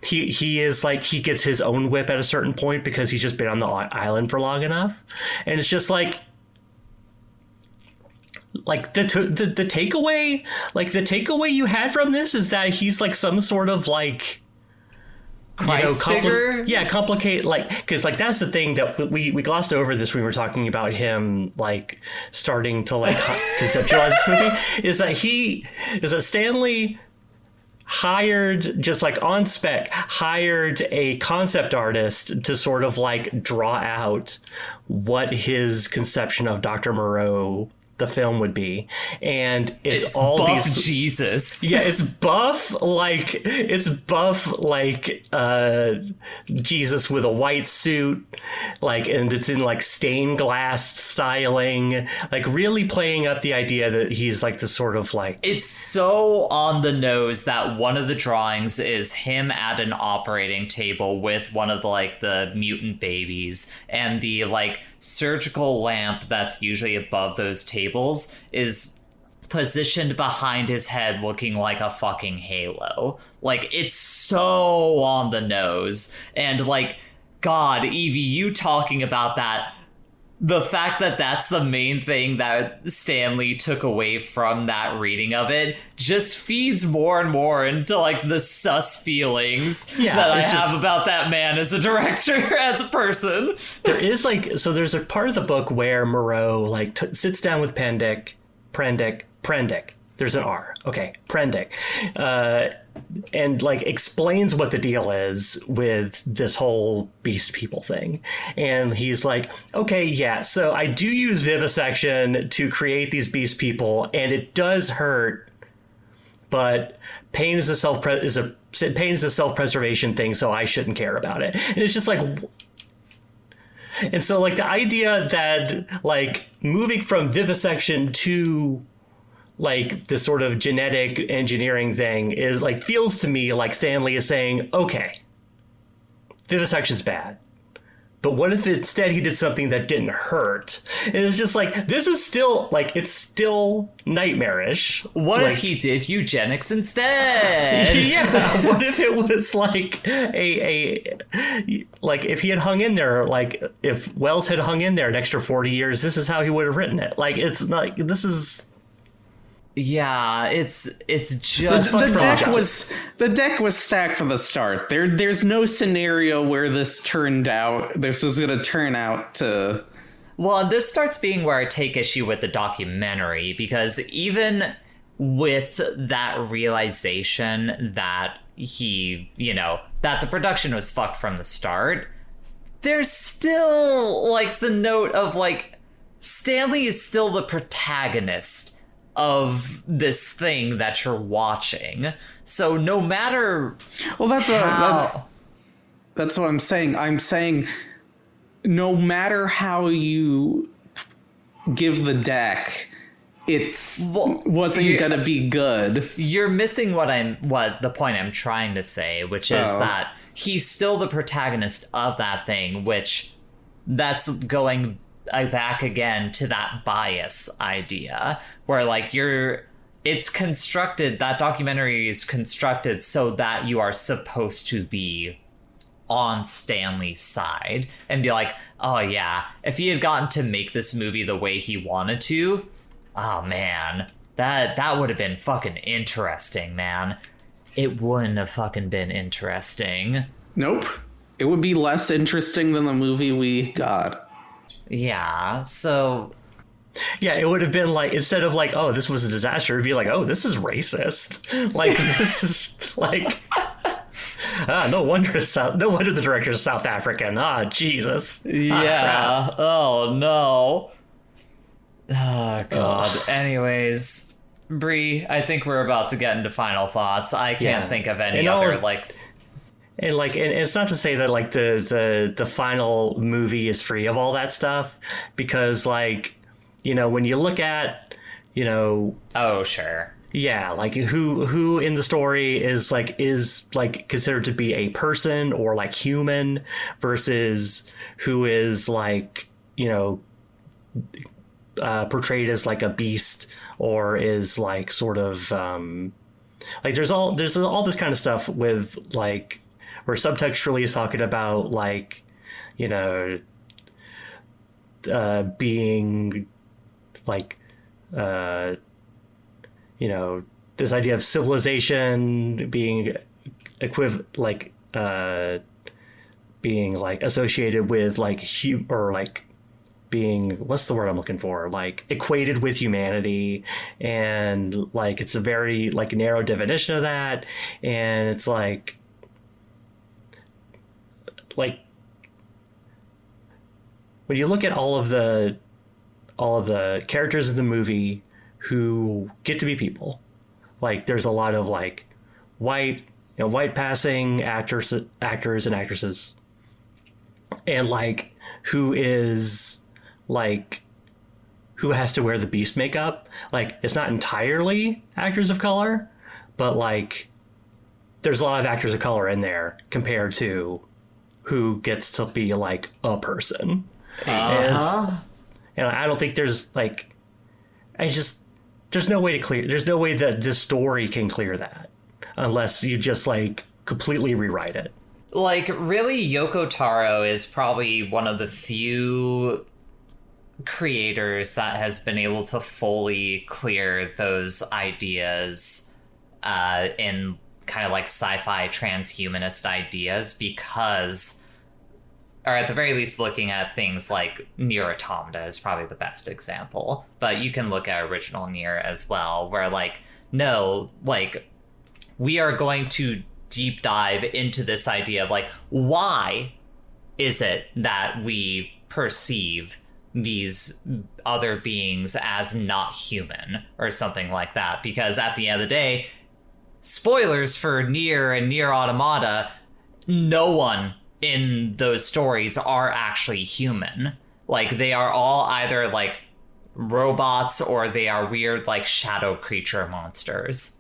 he is like, he gets his own whip at a certain point because he's just been on the island for long enough. And it's just like the takeaway, like the takeaway you had from this is that he's like some sort of like Christ figure? Yeah, complicate, like, because like that's the thing that we glossed over this when we were talking about him like starting to like conceptualize this movie, is that Stanley hired, just like on spec, hired a concept artist to sort of like draw out what his conception of Dr. Moreau, the film, would be. And it's all buff these Jesus. Yeah, it's buff like Jesus with a white suit, like, and it's in like stained glass styling, like really playing up the idea that he's like this sort of like, it's so on the nose that one of the drawings is him at an operating table with one of the like the mutant babies, and the like surgical lamp that's usually above those tables is positioned behind his head looking like a fucking halo. Like, it's so on the nose. And like, God, Evie, you talking about that, the fact that that's the main thing that Stanley took away from that reading of it just feeds more and more into like the sus feelings that I have about that man as a director, as a person. There is like, so there's a part of the book where Moreau like sits down with Prendick. There's an R. Okay, Prendick. like explains what the deal is with this whole beast people thing. And he's like, okay, yeah, so I do use vivisection to create these beast people, and it does hurt, but pain is a self-preservation thing, so I shouldn't care about it. And it's just like, and so like the idea that like moving from vivisection to like this sort of genetic engineering thing is like, feels to me like Stanley is saying, okay, vivisection's bad, but what if instead he did something that didn't hurt? And it's just like, this is still like, it's still nightmarish. What like, if he did eugenics instead? Yeah, what if it was like like if he had hung in there, like if Wells had hung in there an extra 40 years, this is how he would have written it. Like, it's not, this is... Yeah, it's just the deck was stacked from the start. There's no scenario where this was going to turn out to. Well, this starts being where I take issue with the documentary, because even with that realization that that the production was fucked from the start, there's still like the note of like Stanley is still the protagonist of this thing that you're watching. So no matter that's what I'm saying. I'm saying no matter how you give the deck, wasn't gonna be good. You're missing what the point I'm trying to say, which is that he's still the protagonist of that thing, which that's going back again to that bias idea where like it's constructed, that documentary is constructed so that you are supposed to be on Stanley's side and be like, oh yeah, if he had gotten to make this movie the way he wanted to, oh man, that would have been fucking interesting, man. It wouldn't have fucking been interesting. Nope. It would be less interesting than the movie we got. Yeah, so... Yeah, it would have been like, instead of like, oh, this was a disaster, it'd be like, oh, this is racist. Like, this is like... no wonder the director's South African. Jesus. Yeah. Oh, no. Oh, God. Ugh. Anyways, Bree, I think we're about to get into final thoughts. I can't think of any other, like... And like, and it's not to say that like the final movie is free of all that stuff, because like, when you look at, oh sure, yeah, like who in the story is considered to be a person or like human versus who is like, portrayed as like a beast or is like sort of like there's all this kind of stuff with like, where subtextually is talking about like, being like, this idea of civilization being being like associated with like or like being, what's the word I'm looking for? Like equated with humanity, and like it's a very like narrow definition of that, and it's like when you look at all of the characters in the movie who get to be people, like there's a lot of like white passing actors and actresses, and like who has to wear the beast makeup. Like it's not entirely actors of color, but like there's a lot of actors of color in there compared to who gets to be like a person. And I don't think there's like, there's no way that this story can clear that unless you just like completely rewrite it. Like really, Yoko Taro is probably one of the few creators that has been able to fully clear those ideas in kind of like sci-fi transhumanist ideas, because, or at the very least looking at things like Nier Automata is probably the best example, but you can look at original Nier as well, where like, no, like we are going to deep dive into this idea of like, why is it that we perceive these other beings as not human or something like that? Because at the end of the day, spoilers for Nier and Nier Automata, no one in those stories are actually human. Like, they are all either like robots or they are weird like shadow creature monsters.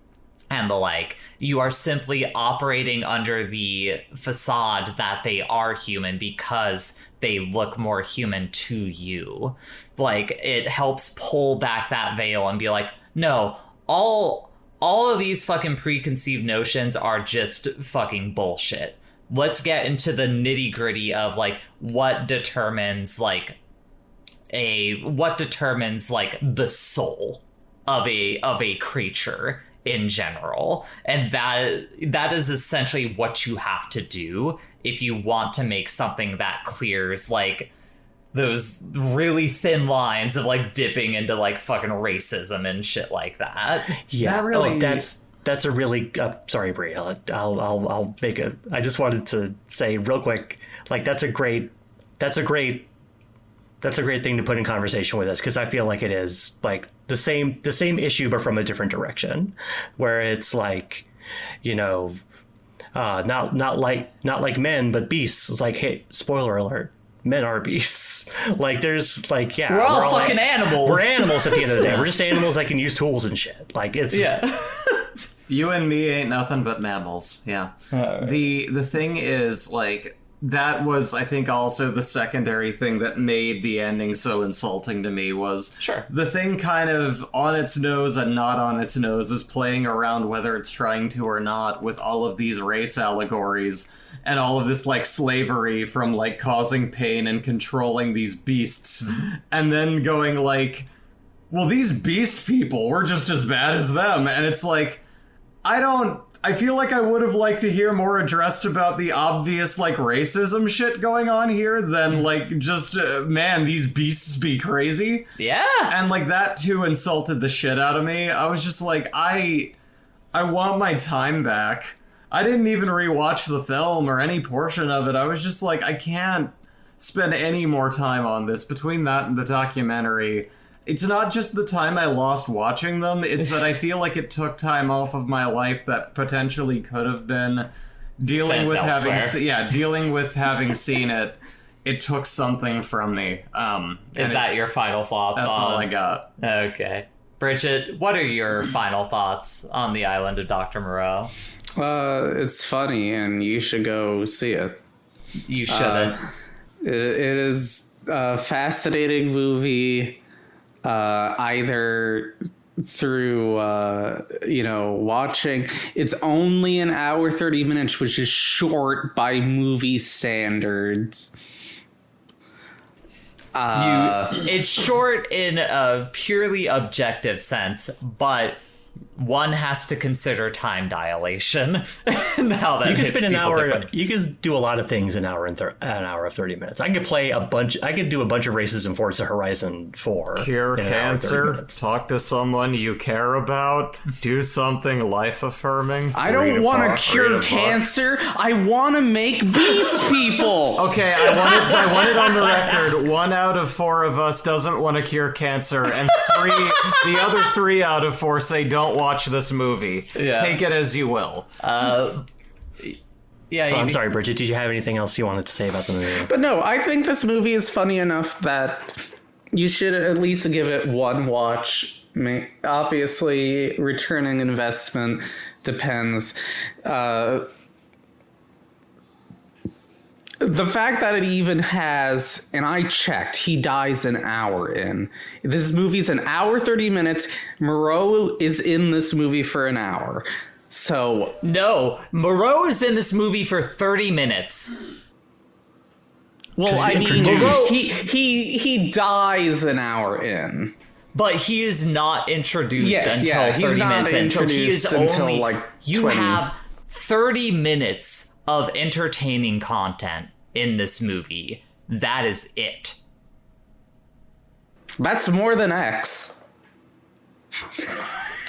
And the like, you are simply operating under the facade that they are human because they look more human to you. Like, it helps pull back that veil and be like, no, all of these fucking preconceived notions are just fucking bullshit. Let's get into the nitty gritty of like what determines like the soul of a creature in general. And that is essentially what you have to do if you want to make something that clears like those really thin lines of like dipping into like fucking racism and shit like that. Yeah, That really- that's a really sorry, Brie. I'll make a. I just wanted to say real quick, like that's a great thing to put in conversation with us, because I feel like it is like the same issue but from a different direction, where it's like, you know, not like men but beasts. It's like, hey, spoiler alert, men are beasts. Like, there's like, yeah, We're all fucking animals. We're animals at the end of the day. We're just animals that can use tools and shit. Like, it's You and me ain't nothing but mammals. Yeah. Right. The thing is, like, that was, I think, also the secondary thing that made the ending so insulting to me was Sure. the thing kind of on its nose and not on its nose is playing around whether it's trying to or not with all of these race allegories and all of this, like, slavery from, like, causing pain and controlling these beasts. And then going, like, well, these beast people, we're just as bad as them. And it's like, I feel like I would have liked to hear more addressed about the obvious, like, racism shit going on here than, like, just, man, these beasts be crazy. Yeah. And, like, that, too, insulted the shit out of me. I was just like, I want my time back. I didn't even rewatch the film or any portion of it. I was just like, I can't spend any more time on this. Between that and the documentary, it's not just the time I lost watching them, it's that I feel like it took time off of my life that potentially could have been dealing Spent with elsewhere. dealing with having seen it. It took something from me. Is that your final thoughts That's on... all I got. Okay. Bridget, what are your final thoughts on the island of Dr. Moreau? It's funny, and you should go see it. You shouldn't. It is a fascinating movie, either through, watching. It's only an hour, 30 minutes, which is short by movie standards. It's short in a purely objective sense, but one has to consider time dilation. Now that you can hits spend an people hour. different. You can do a lot of things in an hour of 30 minutes. I could play a bunch. I could do a bunch of races in Forza Horizon 4. Cure in an hour and 30 cancer, minutes. talk to someone you care about, do something life-affirming. I don't want to cure cancer. I want to make beast people. Okay, I want it on the record. 1 out of 4 of us doesn't want to cure cancer, and the other 3 out of 4 say don't watch this movie. Yeah. Take it as you will. Yeah, I'm sorry, Bridget. Did you have anything else you wanted to say about the movie? But no, I think this movie is funny enough that you should at least give it one watch. Obviously, returning investment depends. The fact that it even has, and I checked, he dies an hour in. This movie's an hour, 30 minutes. Moreau is in this movie for an hour. So, No, Moreau is in this movie for 30 minutes. well, 'Cause I he's mean, introduced. he dies an hour in. But he is not introduced Yes, until yeah, he's 30 not minutes in. So he is introduced until, only... like, you 20. have 30 minutes of entertaining content in this movie. That is it. That's more than X.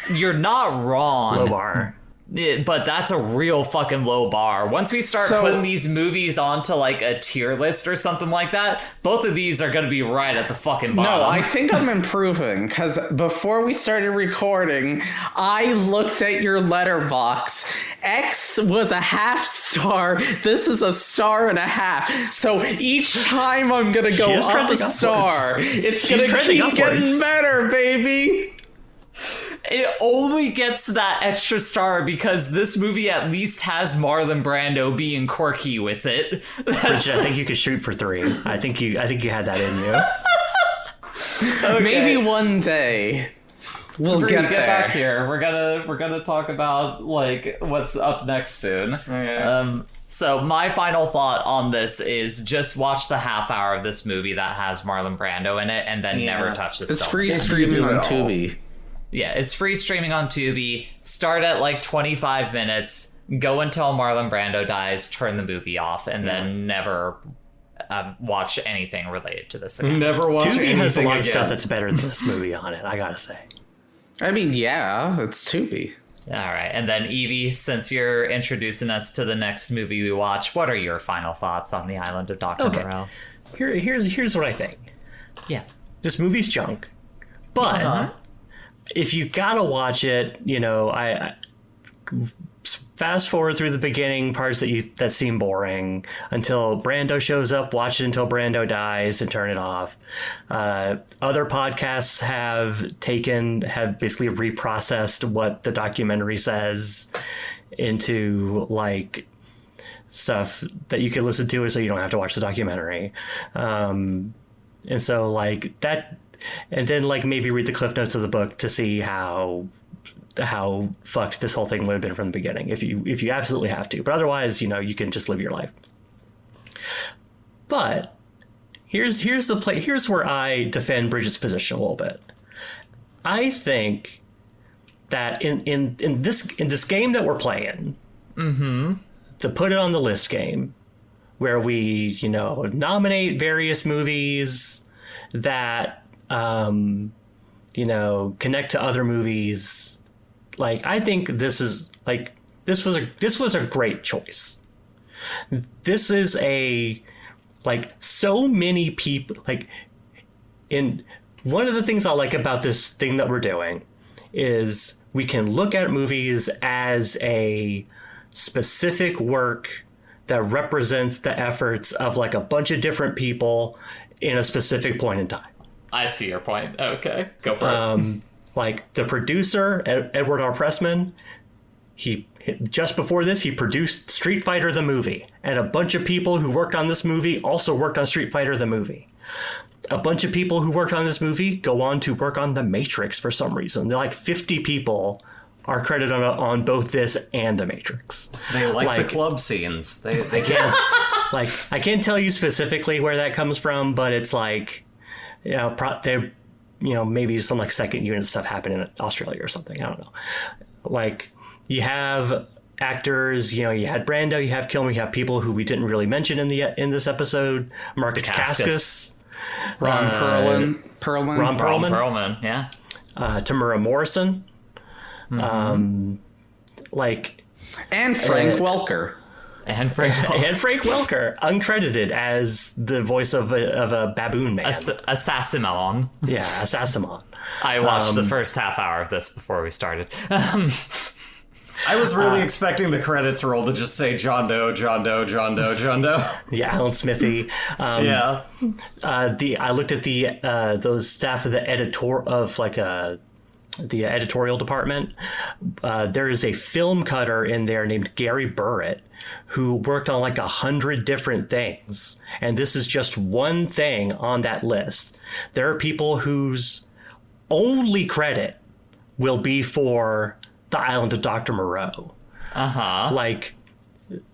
You're not wrong. Low bar. But that's a real fucking low bar. Once we start putting these movies onto like a tier list or something like that, both of these are going to be right at the fucking bottom. No, I think I'm improving, because before we started recording, I looked at your letterbox. X was a half star. This is a star and a half. So each time I'm going to go up a star, it's going to keep getting better, baby. It only gets that extra star because this movie at least has Marlon Brando being quirky with it. Bridget, I think you could shoot for 3. I think you had that in you. Okay. Maybe one day we'll get there. Back here. We're gonna talk about like what's up next soon. Okay. So my final thought on this is just watch the half hour of this movie that has Marlon Brando in it, and then never touch this. It's film. free streaming on Tubi. Yeah, it's free streaming on Tubi. Start at like 25 minutes. Go until Marlon Brando dies. Turn the movie off, and then never watch anything related to this again. Never watch Tubi anything has a lot of again. stuff that's better than this movie on it, I gotta say. I mean, yeah, it's Tubi. All right, and then Evie, since you're introducing us to the next movie we watch, what are your final thoughts on the Island of Dr. Moreau? Here's what I think. Yeah. This movie's junk, but if you gotta watch it, I fast forward through the beginning parts that seem boring until Brando shows up. Watch it until Brando dies and turn it off. Other podcasts have basically reprocessed what the documentary says into like stuff that you can listen to, so you don't have to watch the documentary. And so like that. And then, like, maybe read the cliff notes of the book to see how fucked this whole thing would have been from the beginning. If you absolutely have to, but otherwise, you can just live your life. But here's where I defend Bridget's position a little bit. I think that in this game that we're playing, to put it on the list game, where we nominate various movies that connect to other movies. Like, I think this was a great choice. This is so many people, in one of the things I like about this thing that we're doing is we can look at movies as a specific work that represents the efforts of like a bunch of different people in a specific point in time. I see your point. Okay, go for it. Like the producer, Edward R. Pressman, just before this, he produced Street Fighter the movie. And a bunch of people who worked on this movie also worked on Street Fighter the movie. A bunch of people who worked on this movie go on to work on The Matrix for some reason. They're like 50 people are credited on both this and The Matrix. They like the club scenes. They can't, I can't tell you specifically where that comes from, but it's like, maybe some like second unit stuff happened in Australia or something. I don't know. Like, you have actors, you had Brando, you have Kilmer, you have people who we didn't really mention in this episode. Marcus Dacascos, Ron Perlman, yeah. Tamura Morrison, and Frank Welker. And Frank Welker, uncredited as the voice of a baboon man. Assassimon. Yeah, Assassimon. I watched the first half hour of this before we started. I was really expecting the credits roll to just say John Doe, John Doe, John Doe, John Doe. Yeah, Alan Smithy. Yeah. I looked at the staff of the the editorial department. There is a film cutter in there named Gary Burrett who worked on like 100 different things. And this is just one thing on that list. There are people whose only credit will be for the Island of Dr. Moreau. Like,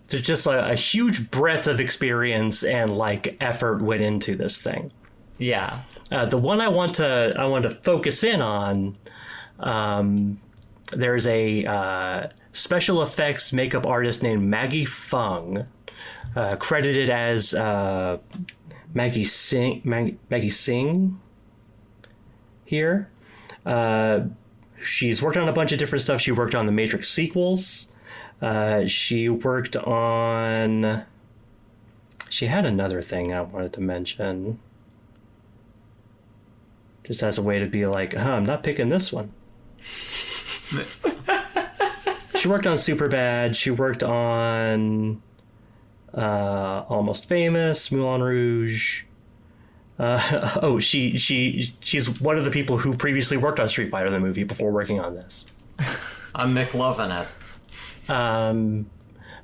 there's just a huge breadth of experience and like effort went into this thing. Yeah. The one I want to focus in on, there's a special effects makeup artist named Maggie Fung, credited as Maggie Singh here. she's worked on a bunch of different stuff. She worked on the Matrix sequels. She worked on... She had another thing I wanted to mention. Just as a way to be like, I'm not picking this one. She worked on Superbad. She worked on Almost Famous, Moulin Rouge. She's one of the people who previously worked on Street Fighter the movie before working on this. I'm McLovin it.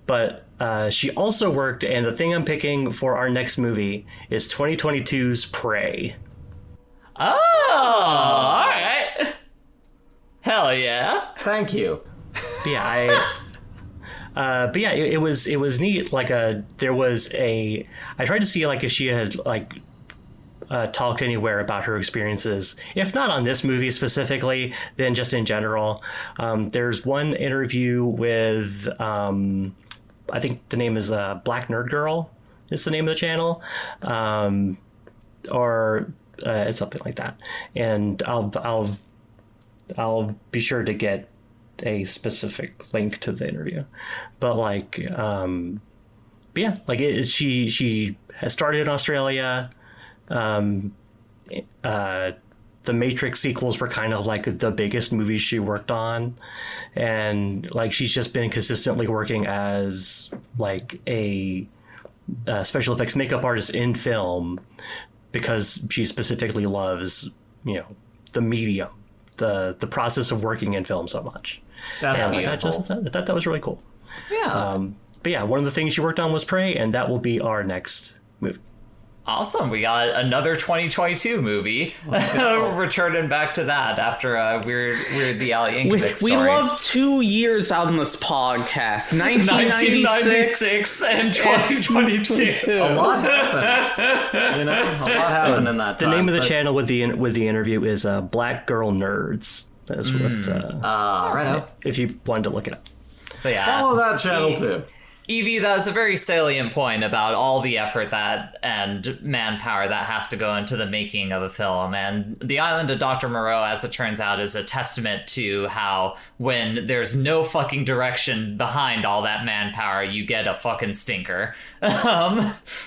But she also worked, and the thing I'm picking for our next movie is 2022's Prey. Oh, all right. Hell yeah. Thank you. But yeah, it was neat. Like I tried to see like if she had like talked anywhere about her experiences, if not on this movie specifically, then just in general. There's one interview with I think the name is Black Nerd Girl is the name of the channel, or it's something like that. And I'll be sure to get a specific link to the interview. But like, but yeah, like she has started in Australia. The Matrix sequels were kind of like the biggest movies she worked on, and like she's just been consistently working as like a special effects makeup artist in film because she specifically loves, you know, the medium, the process of working in film so much. That's beautiful. I thought that was really cool. Yeah. But yeah, one of the things she worked on was Prey, and that will be our next movie. Awesome. We got another 2022 movie. Returning back to that after a weird The Ally Yankovic story. We love 2 years on this podcast. 1996 and 2022. A lot happened. You know, a lot happened in that The time. name of the channel with the interview is Black Girl Nerds. That's what. Right out. If you wanted to look it up. But yeah. Follow that channel too. Evie, that's a very salient point about all the effort that and manpower that has to go into the making of a film. And The Island of Dr. Moreau, as it turns out, is a testament to how when there's no fucking direction behind all that manpower, you get a fucking stinker.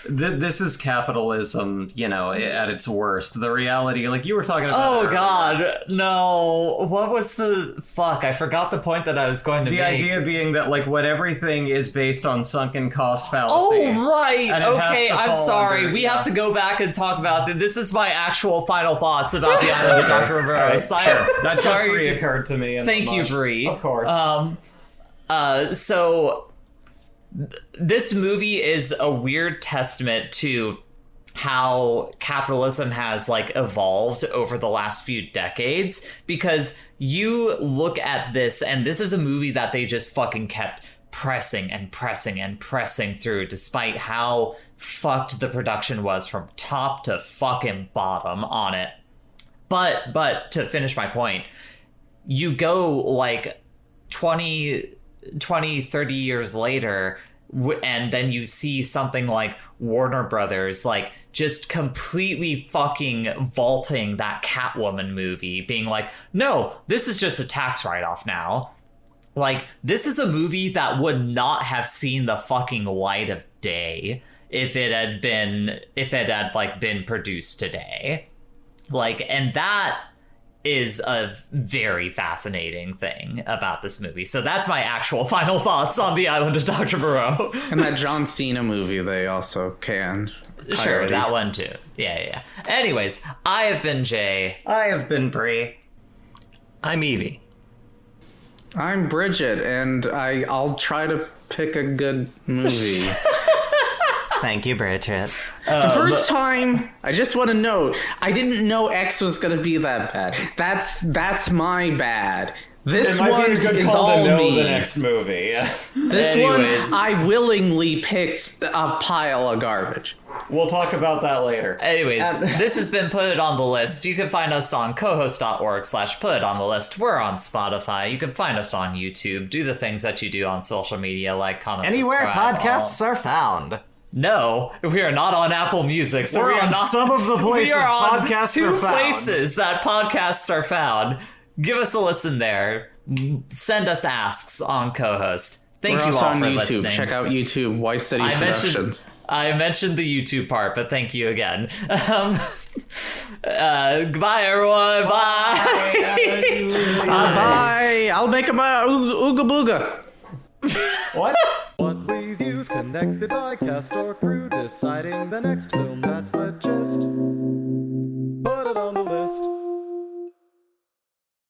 This is capitalism, you know, at its worst. The reality, like you were talking about. Oh, earlier. God. No. What was the... Fuck, I forgot the point that I was going to The make. idea being that, like, when everything is based on sunken cost fallacy. Oh, right. and it has Okay, to I'm fall sorry. under- We have to go back and talk about this. This is my actual final thoughts about The Island of Dr. Moreau. That just Sorry. reoccurred to me. Thank you, Bree. Of course. So this movie is a weird testament to how capitalism has like evolved over the last few decades, because you look at this and this is a movie that they just fucking kept pressing and pressing and pressing through, despite how fucked the production was from top to fucking bottom on it. But to finish my point, you go like 20, 30 years later, and then you see something like Warner Brothers, like, just completely fucking vaulting that Catwoman movie, being like, no, this is just a tax write-off now. Like, this is a movie that would not have seen the fucking light of day if it had been produced today. Like, and that is a very fascinating thing about this movie. So that's my actual final thoughts on The Island of Dr. Moreau. And that John Cena movie they also canned. Sure, highly. that one too. Yeah. Anyways, I have been Jay. I have been Bree. I'm Evie. I'm Bridget, and I'll try to pick a good movie. Thank you, Bridget. The first time, I just want to note, I didn't know X was going to be that bad. That's my bad. This one is all me. the next movie. This Anyways. one, I willingly picked a pile of garbage. We'll talk about that later. Anyways, this has been Put It On The List. You can find us on cohost.org/Put It On The List. We're on Spotify. You can find us on YouTube. Do the things that you do on social media, like comment, Anywhere subscribe, podcasts are found. No, we are not on Apple Music. So We're we are on not, some of the places we are on podcasts two are found. places that podcasts are found. give us a listen there. Send us asks on co-host. Thank We're you also all on for YouTube. listening. Check out YouTube, Wife City Productions. I mentioned the YouTube part, but thank you again. Goodbye, everyone. Bye. Bye. I'll make him a ooga booga. What? What we views connected by cast or crew, deciding the next film that's legit.